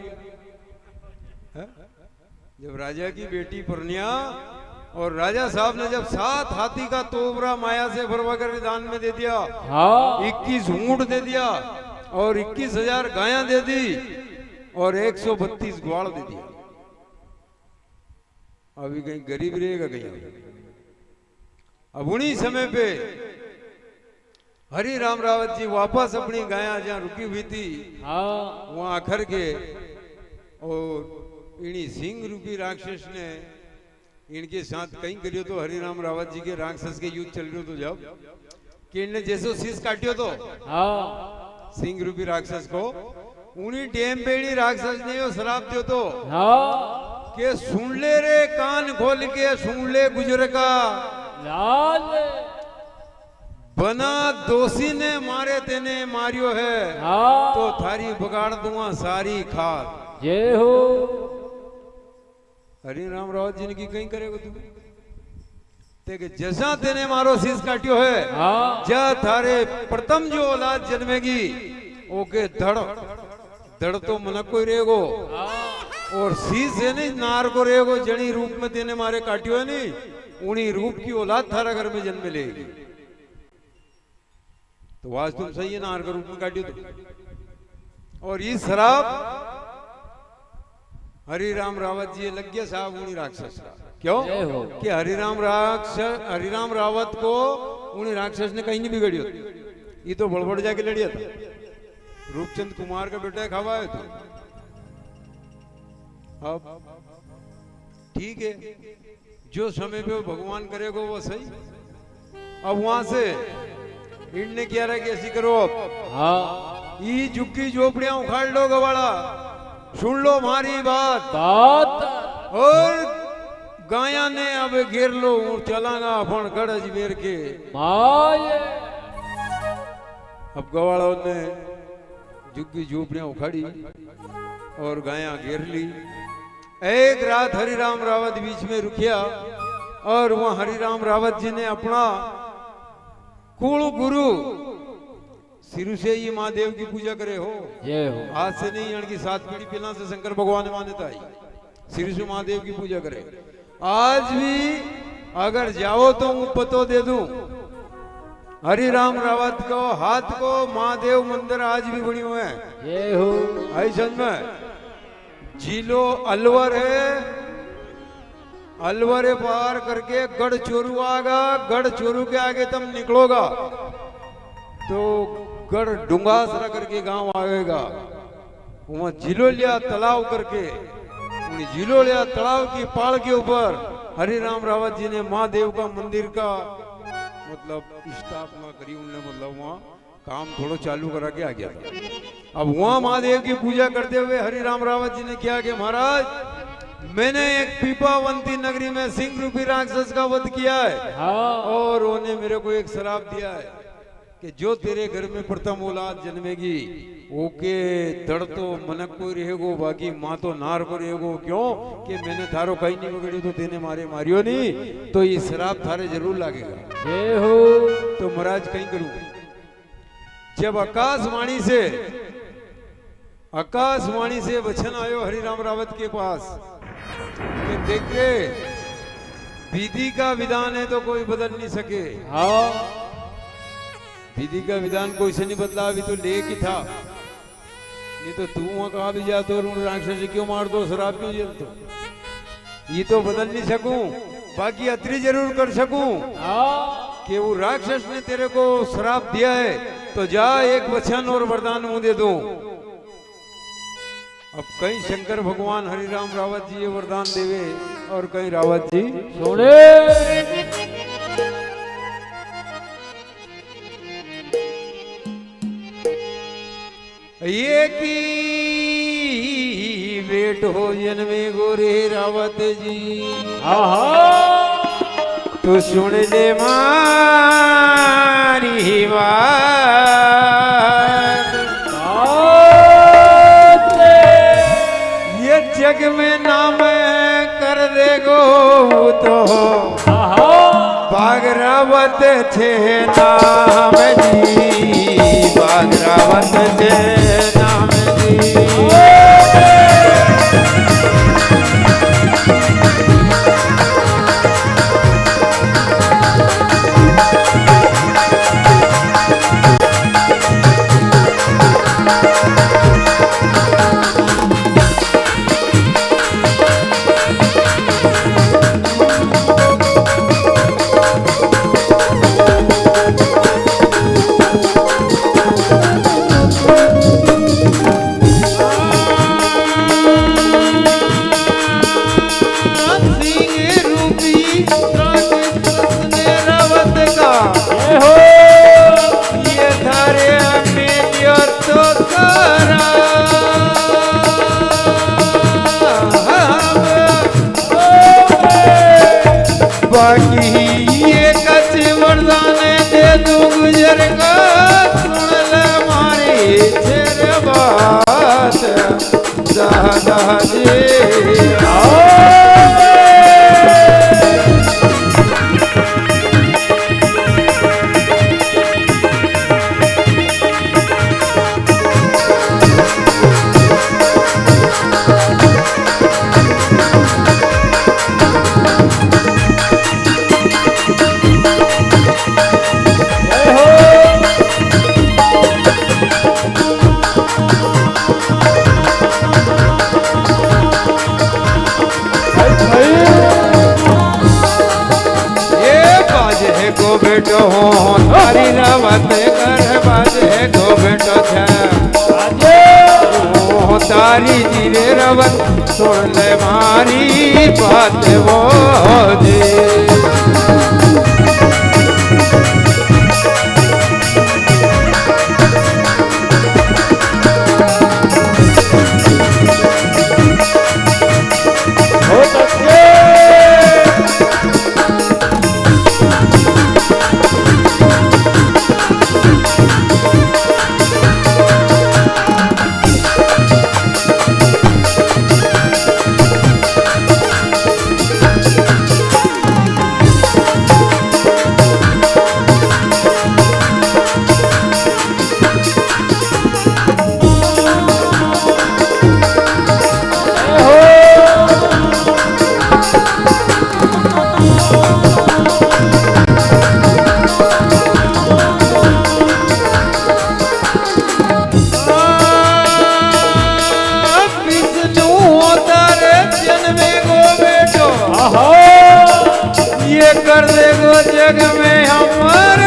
है? जब राजा की बेटी परनिया, और राजा साहब ने जब 7 हाथी का तोबरा माया से भरवा कर दान में दे दिया, हाँ 21 ऊंट दे दिया, और 21,000 गायें दे दी, और 132 ग्वाल दे दिया। अभी कहीं गरीब रहेगा कहीं? अब उन्हीं समय पे हरिराम रावत जी वापस अपनी गायें जहां रुकी हुई थी हाँ वहां आकर के, और इन्हीं सिंह रूपी राक्षस ने इनके साथ कहीं करियो तो हरिराम रावत जी के राक्षस के युद्ध चल रहे तो जब कि इनने जैसो शीश काटियो तो हाँ सिंह रूपी राक्षस को, उन्हीं डेम पेड़ी राक्षस ने यो श्राप दियो तो हाँ के सुन ले रे कान खोल के सुन ले गुजर का, लाल बना दोषी ने मारे तेने मारियो है, हाँ तो थारी बगाड़ दूंगा सारी खाद। जय हो। हरिराम रावत जी ने की कहीं करेगा तू? ते जैसा तेने मारो शीश काटियो है, हाँ जा थारे प्रथम जो औलाद जन्मेगी ओके धड़ धड़ तो मन को रहेगो, हाँ और शीश है नहीं नार को रहेगो, जनी रूप में तेने मारे काटियो है नहीं, उन्हीं रूप की औलाद थारा घर में जन्म लेगी। तो वाज तुम सही है, नार का रूप में काटियो तो। और ये शराब हरिराम रावत जी लग गया साहब उन्हीं राक्षस का। क्यों? जय हो। कि हरिराम रावत को उन्हीं राक्षस ने कहीं नहीं बिगड़ियो, ये तो बड़बड़ जाके लड़िया था, रूपचंद कुमार का बेटा खावा है तो। अब ठीक है, जो समय पे वो भगवान करेगा वो सही। अब वहां से इनने क्या रहा कि ऐसी करो, अब हाँ ये झुग्गी झोपड़ियां उखाड़ लो गवाड़ा, सुन लो हमारी बात, और गाया ने अब घेर लो चलागा फण गढ़ अजमेर के माये। अब गवाड़ों ने झुग्गी झोपड़ियां उखाड़ी और गाया घेर ली। एक रात हरिराम रावत बीच में रुकिया, और वहां हरिराम रावत जी ने अपना कुल गुरु सिरु से ही महादेव की पूजा करे हो। जय हो। आज से नहीं, यानी कि 7 पीढ़ी पहला से शंकर भगवान ने मान्यता आई सिरु से महादेव की पूजा करे। आज भी अगर जाओ तो मैं पतो दे दूं, हरिराम रावत को हाथ को महादेव मंदिर आज भी बनी हुए हैं। जय हो। ऐसा में झीलो अलवर है, अलवर पार करके गढ़ चोरू आगा, गढ़ चोरू के आगे तुम निकलोगा तो गढ़ डुंगासरा करके गांव आएगा, वहां झिलोलिया तालाब करके, उन झिलोलिया तालाब की पाड़ के ऊपर हरिराम रावत जी ने महादेव का मंदिर का मतलब स्थापना करी। उनने मतलब वहां काम थोड़ा चालू करा के आ गया था। अब वहां महादेव की पूजा करते हुए हरिराम रावत जी ने क्या कि महाराज मैंने एक पीपावंती नगरी में सिंह रूपी राक्षस का वध किया है हाँ और उन्हें मेरे को एक श्राप दिया है कि जो तेरे घर में प्रथम औलाद जन्मेगी ओके तड़ तो मनक को रहेगो बाकी माँ तो नार को रहेगो। क्यों कि मैंने थारो कहीं नहीं बगड़ी तो तेने मारे मारियो नहीं तो ये श्राप थारे जरूर लागेगा। जय हो। तो महाराज कहीं करूं जब आकाशवाणी से वचन आयो हरिराम रावत के पास कि देख रे विधि का विधान है तो कोई बदल नहीं सके। हाँ विधि का विधान कोई से नहीं बदला अभी तो लेक ही था नहीं तो तू वहां कहा भी जातो और उन राक्षस क्यों मार दो शराब क्यों जलतो ये तो बदल नहीं सकूं बाकी अत्री जरूर कर सकूं हाँ कि वो राक्षस ने तेरे को श्राप दिया है तो जा एक वचन और वरदान मुंह दे दूं। अब कहीं शंकर भगवान हरिराम रावत जी ये वरदान देवे और कहीं रावत जी सोने ये की बेट हो जन्मे गोरे रावत जी। तू सुन ले मारी बात ये जग में नाम कर देगो तो बागरावत छे नाम जी बागरावत छे नाम जी। बेटो हो तारी रावत कर बाजे गो बेटो छे ओ तारी जीरे रावत सुन ले मारी बात वो जी। कर देगो जग में हमर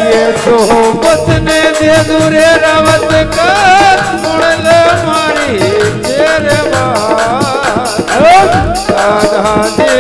ये तो बचने दे दूरे रावत का सुन ले मारी तेरे बात राधा दे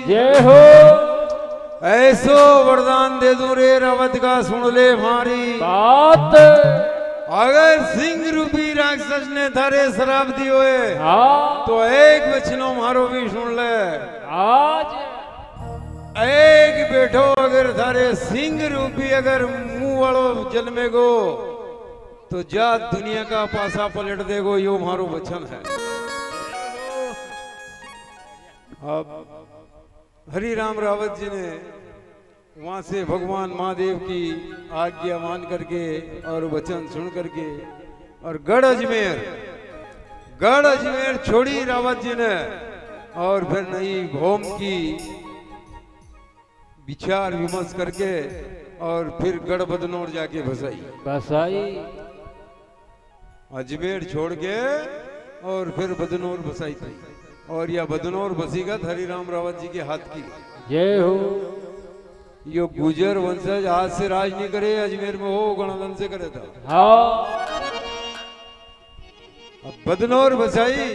जय हो ऐसो वरदान दे दूं रे रावत का सुन ले मारी बात। अगर सिंह रूपी राक्षस ने थारे श्राप दियो है हाँ तो एक बचनो मारो भी सुन ले। आज एक बैठो अगर थारे सिंह रूपी अगर मुंह वालो जन्मेगो तो जा दुनिया का पासा पलट देगो, यो मारो वचन है। अब हरि राम रावत जी ने वहां से भगवान महादेव की आज्ञा मान करके और वचन सुन करके और गढ़ अजमेर छोड़ी रावत जी ने और फिर नई भौम की विचार विमर्श करके और फिर गढ़ बदनौर जाके बसाई। अजमेर छोड़ के और फिर बदनौर बसाई थी और यह बदनौर बसीगा हरि राम रावत जी के हाथ की। जय हो यो गुजर वंशज आज से राज नहीं करे, अजमेर में हो गणधन से करे था। हाँ अब बदनौर बसाई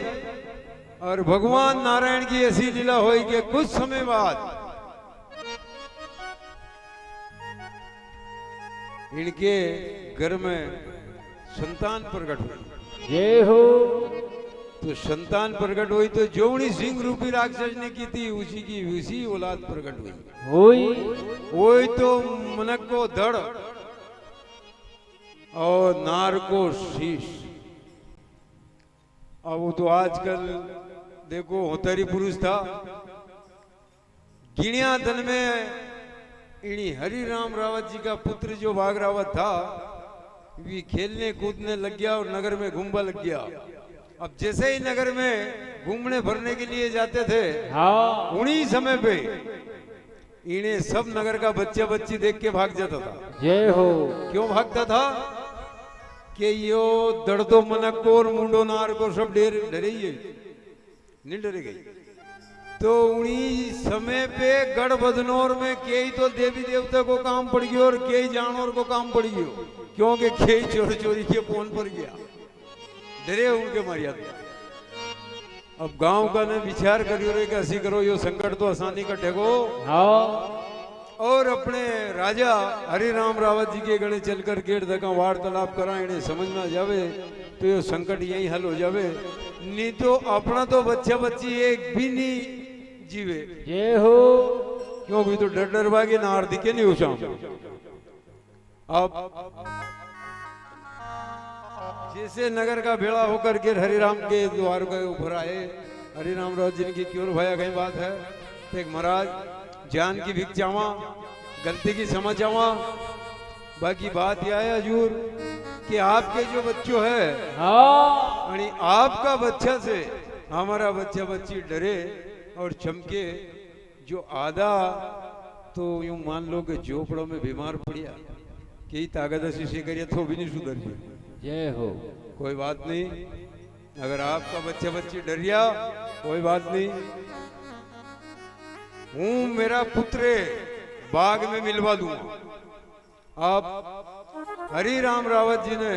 और भगवान नारायण की ऐसी लीला हुई कि कुछ समय बाद इनके घर में संतान प्रकट हुई। जय हो तो संतान प्रकट हुई तो जोवनी सिंह रूपी राक्षस ने की थी उसी औलाद प्रकट हुई। वही तो मनक को धड़ और नार को शीश। अब वो तो आजकल देखो होतरी पुरुष था, गिणिया धन में इन्हीं हरि राम रावत जी का पुत्र जो बाघ रावत था भी खेलने कूदने लग गया और नगर में घूमने लग गया। अब जैसे ही नगर में घूमने भरने के लिए जाते थे हाँ उन्हीं समय पे इन्हें सब नगर का बच्चा बच्ची देख के भाग जाता था। जय हो क्यों भागता था कि यो दर्दो मनक को और मुंडो नार को सब डरे ही नहीं डरे गई। तो उन्हीं समय पे गढ़ बदनौर में कई तो देवी देवता को काम पड़ गयो और कई जानवर को काम पड़ गयो, क्योंकि कई चोरी चोरी के फोन पर गया, डरे उनके मारिया। अब गांव का ने विचार करियो रे कि ऐसी करो यो संकट तो आसानी कटेगो। हाँ और अपने राजा हरि राम रावत जी के गणे चलकर गेट तक वार्तालाप करा, इन्हें समझ में जावे तो ये संकट यही हल हो जावे, नहीं तो अपना तो बच्चा बच्ची एक भी नहीं जीवे। जय हो क्योंकि तो डर डर भागे नार दिखे नहीं उस अब जैसे नगर का भेड़ा होकर के हरिराम के द्वार के ऊपर आए, हरिराम राव जी की क्यों भया कहीं बात है तो एक महाराज जान की भिक चावा, गलती की समझ आवा। बाकी बात यह है हजूर कि आपके जो बच्चों है हाँ यानी आपका बच्चा से हमारा बच्चा बच्ची डरे और चमके। जो आधा तो यूं मान लो कि झोपड़ों में बीमार पड़िया कई ताकत से करिए तो भी नहीं सुधर गया। जय हो कोई बात नहीं, अगर आपका बच्चा बच्ची डरिया कोई बात नहीं, हूं मेरा पुत्र बाग में मिलवा दूंगा। आप हरि राम रावत जी ने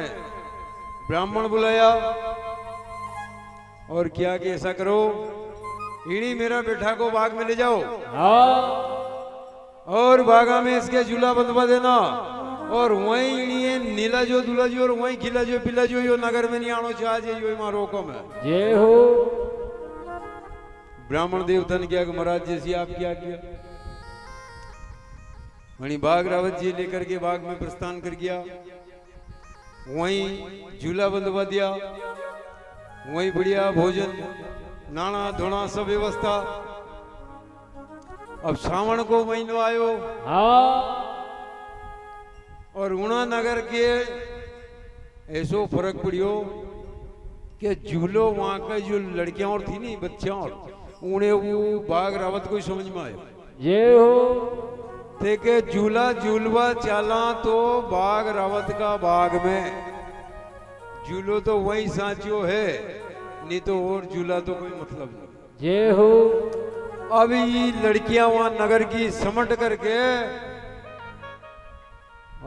ब्राह्मण बुलाया और क्या कि ऐसा करो इन्हीं मेरा बेटा को बाग में ले जाओ हाँ और बागा में इसके झूला बंधवा देना और वहीं इन्हीं नीला जो दूल्हा जो और वहीं खिला जो पिला जो यो नगर में नहीं आनो चाहिए, यो मारो हुक्म है। जय हो ब्राह्मण देवता ने क्या कि महाराज जैसी आप क्या किया। वहीं बाघ रावत जी लेकर के बाग में प्रस्थान कर गया, वहीं झूला बंधवा दिया, वहीं बढ़िया भोजन नाना धोना सब व्यवस्था। अब श्रावण को महीनो आयो हाँ और उना नगर के ऐसो फर्क पड़ियो कि झूलो वहां का जो लड़कियां और थी नहीं बच्चा और उन्हें वो बाघ रावत को समझ में आयो। जय हो देखे झूला झूलवा चाला तो बाघ रावत का बाग में झूलो तो वही सांचो है, नहीं तो और झूला तो कोई मतलब नहीं। जय हो अब ये लड़कियां वहां नगर की समट करके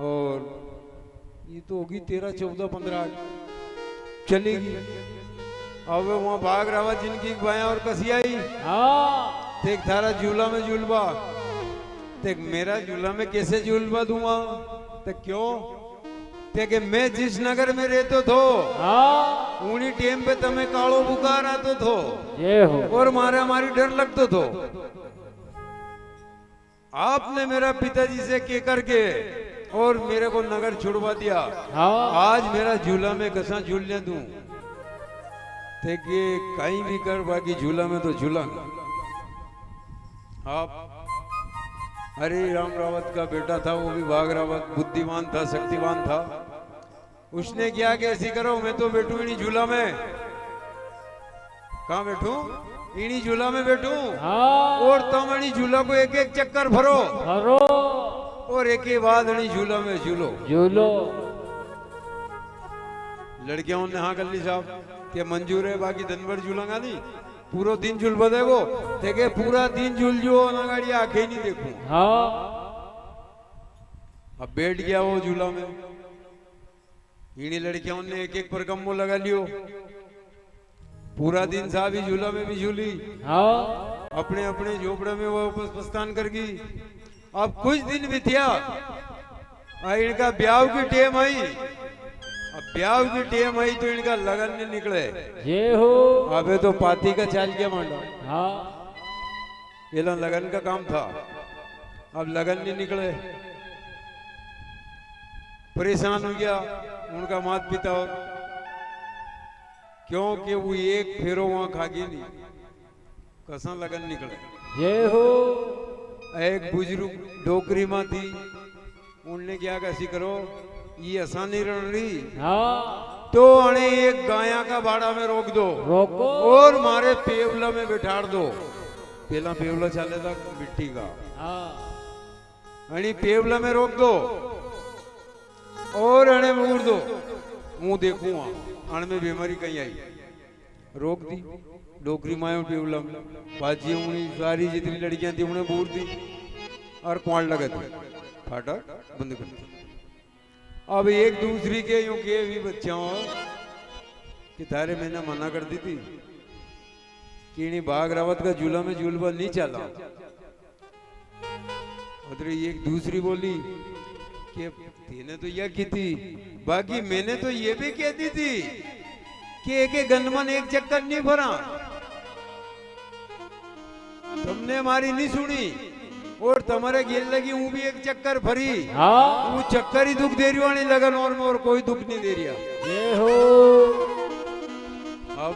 और ये तो होगी 13, 14, 15 चलेगी। अब वहां बाघ रावत जिनकी बाया और कसी आई हाँ देख थारा झूला में झूलवा, देख मेरा झूला में कैसे झूलवा दूंगा, तो क्यों ते मैं जिस नगर में रहते थो हाँ उन्हीं टाइम पे तुम्हें कालो बुखार आतो थो जय हो और मारा मारी डर लगतो थो। आपने मेरा पिताजी से के करके और मेरे को नगर छुड़वा दिया। हाँ आज मेरा झूला में कसा झूलने दूं, थे कि कहीं भी कर, बाकी झूला में तो झूला। आप हरि राम रावत का बेटा था, वो भी बाघ रावत बुद्धिमान था, शक्तिवान था। उसने क्या कि ऐसी करो, मैं तो बैठू इन्हीं झूला में। कहाँ बैठू? इन्हीं झूला में बैठू हाँ और तुम इन्हीं झूला को एक एक चक्कर भरो करो और एक ही बाद इन्हीं झूला में झूलो। झूलो लड़कियों ने हाँ कर ली साहब कि मंजूर है, बाकी दिन भर झूलेगा नहीं, पूरा दिन झूलवा देगो, देखे पूरा दिन झूल जो ना गाड़ी आंखें नहीं देखूं। हाँ अब बैठ गया वो झूला में, इन्हीं लड़कियों ने एक एक पर कम्बो लगा लियो, पूरा दिन साहब ही झूला में भी झूली, हाँ अपने अपने झोपड़े में वो वापस प्रस्थान कर गई। अब कुछ दिन बीतिया, इनका ब्याह की टेम आई। अब ब्याह की टेम आई तो इनका लगन नहीं निकले। जय हो अबे तो पाती का चाल क्या मांडा, हाँ ये लगन का काम था, अब लगन नहीं निकले। परेशान हो गया उनका माता पिता, और क्योंकि वो एक फेरो वहां खागी नहीं, कसा लगन निकले। जय हो एक बुजुर्ग डोकरी मां थी, उनने क्या कैसी करो, ये आसानी रह रही हाँ तो अने एक गाया का बाड़ा में रोक दो रोको और मारे पेवला में बिठाड़ दो। पहला पेवला चले था मिट्टी का, हाँ अणी पेवला में रोक दो और अणे मूर दो, मुंह देखूंगा अण में बीमारी कहीं आई। रोक दी डोकरी मायो पेवला में, बाजी उन्हीं सारी जितनी लड़कियां थी उन्हें बूर दी और कुआड़ लगा दी, फाटा बंद कर दी। अब एक दूसरी के यूं के भी बच्चों कि थारे मैंने मना कर दी थी कि इन्हीं बाघ रावत का झूला में झूलवा नहीं चला। और एक दूसरी बोली कि तेने तो यह की थी, बाकी मैंने तो ये भी कह दी थी कि एक गनमन एक चक्कर नहीं भरा, तुमने हमारी नहीं सुनी और तुम्हारे गेल लगी हूं भी एक चक्कर भरी। हाँ वो चक्कर ही दुख दे रही वाली लगन और कोई दुख नहीं दे रहा। जय हो अब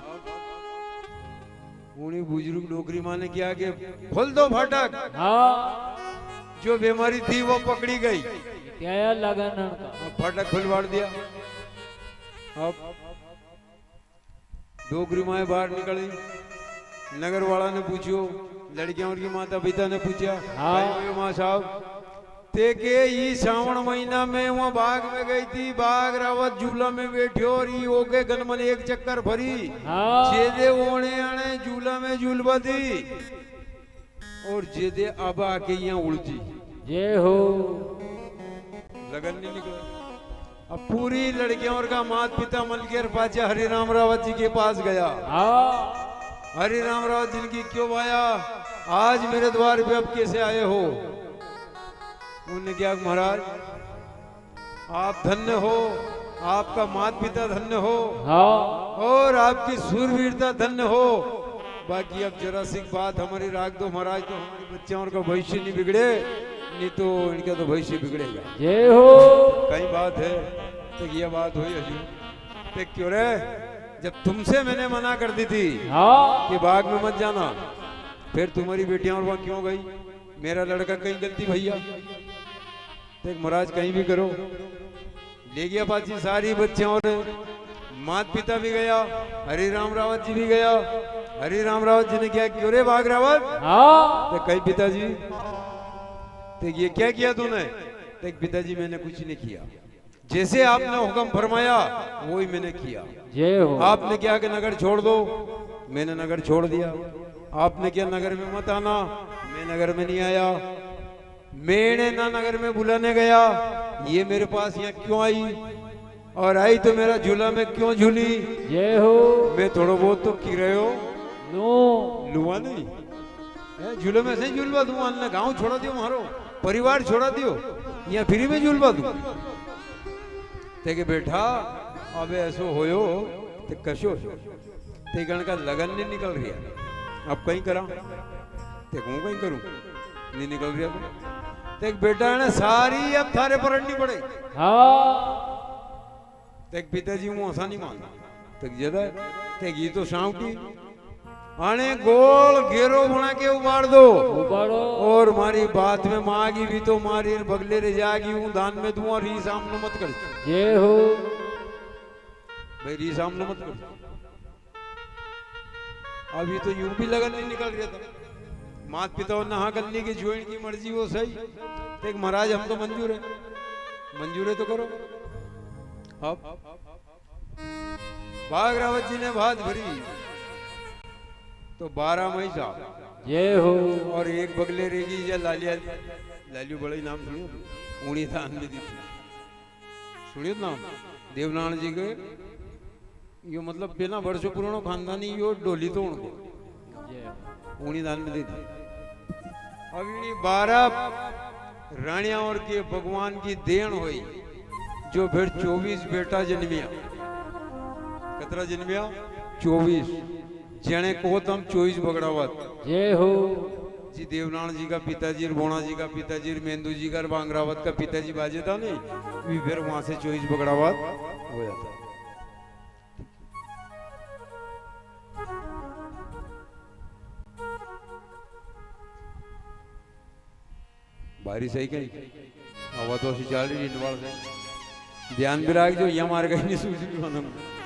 उन्हीं बुजुर्ग डोकरी माँ ने क्या कि खोल दो फाटक, हाँ जो बीमारी थी वो पकड़ी गई। क्या लगन का अब फाटक खुलवाड़ दिया। अब डोकरी माँ बाहर निकली, नगर वाला ने पूछो, लड़कियों की माता पिता ने पूछा, हाँ माँ साहब ते के ये श्रावण महीना में वहाँ बाग में गई थी, बाग रावत झूला में बैठो और ये ओके गनमन एक चक्कर भरी, हाँ जेदे ओने आने झूला में झूलवा दी और जेदे अब आके यहाँ उलझी। जय हो लगन नहीं निकला। अब पूरी लड़कियों का माता पिता मलकेर पाचे हरि राम रावत जी के पास गया। हाँ हरि राम रावत जी की क्यों आया, आज मेरे द्वार पे अब कैसे आए हो? उन्होंने क्या, महाराज आप धन्य हो, आपका माता पिता धन्य हो, हाँ और आपकी सूरवीरता धन्य हो, बाकी अब जरा सी बात हमारी राख दो महाराज, तो हमारे बच्चों का भविष्य नहीं बिगड़े, नहीं तो इनका तो भविष्य बिगड़ेगा। जय हो कई बात है तो ये बात हुई हजूर, तो क्यों रे, जब तुमसे मैंने मना कर दी थी हाँ कि बाग में मत जाना, फिर तुम्हारी बेटियां और वहां क्यों गई? मेरा लड़का कहीं गलती भैया, देख महाराज कहीं भी करो, ले गया पाची सारी बच्चे और माता पिता भी गया, हरि राम रावत जी भी गया। हरि राम रावत जी ने क्या, क्यों रे बाघ रावत? हाँ तो कहीं पिताजी, तो ये क्या किया तूने? देख पिताजी मैंने कुछ नहीं किया, जैसे आपने हुक्म फरमाया वही मैंने किया। जय हो आपने क्या कि नगर छोड़ दो, मैंने नगर छोड़ दिया। आपने क्या नगर में मत आना, मैं नगर में नहीं आया। मैंने ना नगर में बुलाने गया, ये मेरे पास यहाँ क्यों आई, और आई तो मेरा झूला में क्यों झूली? जय हो मैं थोड़ा बहुत तो की रहे हो, नो लुआ नहीं झूले में से झूलवा दूं अन्य गांव छोड़ा दियो मारो परिवार छोड़ा दियो या फ्री में झूलवा दूं ते के बेटा अबे ऐसो होयो ते कशो ते गण का लगन नहीं निकल रही अब कहीं करा ते कहूं कहीं करूं नहीं निकल रहा तो एक बेटा ने सारी अब थारे पर अड़नी पड़े हाँ तेक पिताजी हूँ ऐसा नहीं मानता तेक जदा तेक ये तो शाम की आने गोल घेरो बना के उबाड़ दो उबाड़ो और मारी बात में मांगी भी तो मारी बगले रे जागी हूँ दान में दूं और री सामने मत कर जय हो भाई री सामने मत कर अभी तो यूं भी लगन नहीं निकल रहा था मात पिता और नहा गली की ज्वाइन की मर्जी वो सही देख महाराज हम तो मंजूर है तो करो अब भागरावत जी ने बात भरी तो 12 मई साहब जय हो और एक बगले रेगी या लालियो बड़े नाम सुनियो ऊणी दान में दी सुनियो नाम देवनारायण जी के यो मतलब बिना वर्षों पुरानो खानदानी यो डोली तो उनको ऊणी दान में दे दी अब 12 रानिया और के भगवान की देन हुई जो फिर 24 बेटा जन्मिया कतरा जन्मिया 24 जने को तम 24 बगड़ावत जय हो जी देवनारायण जी का पिताजी बोणा जी का पिताजी मेंदू जी का बांगरावत का पिताजी बाजे था नहीं भी फिर वहां से 24 बगड़ावत हो जाता बारिश आई कहीं हवा तो ऐसी चल रही इंडवाल से ध्यान भी रख जो ये मार गई नहीं सूझ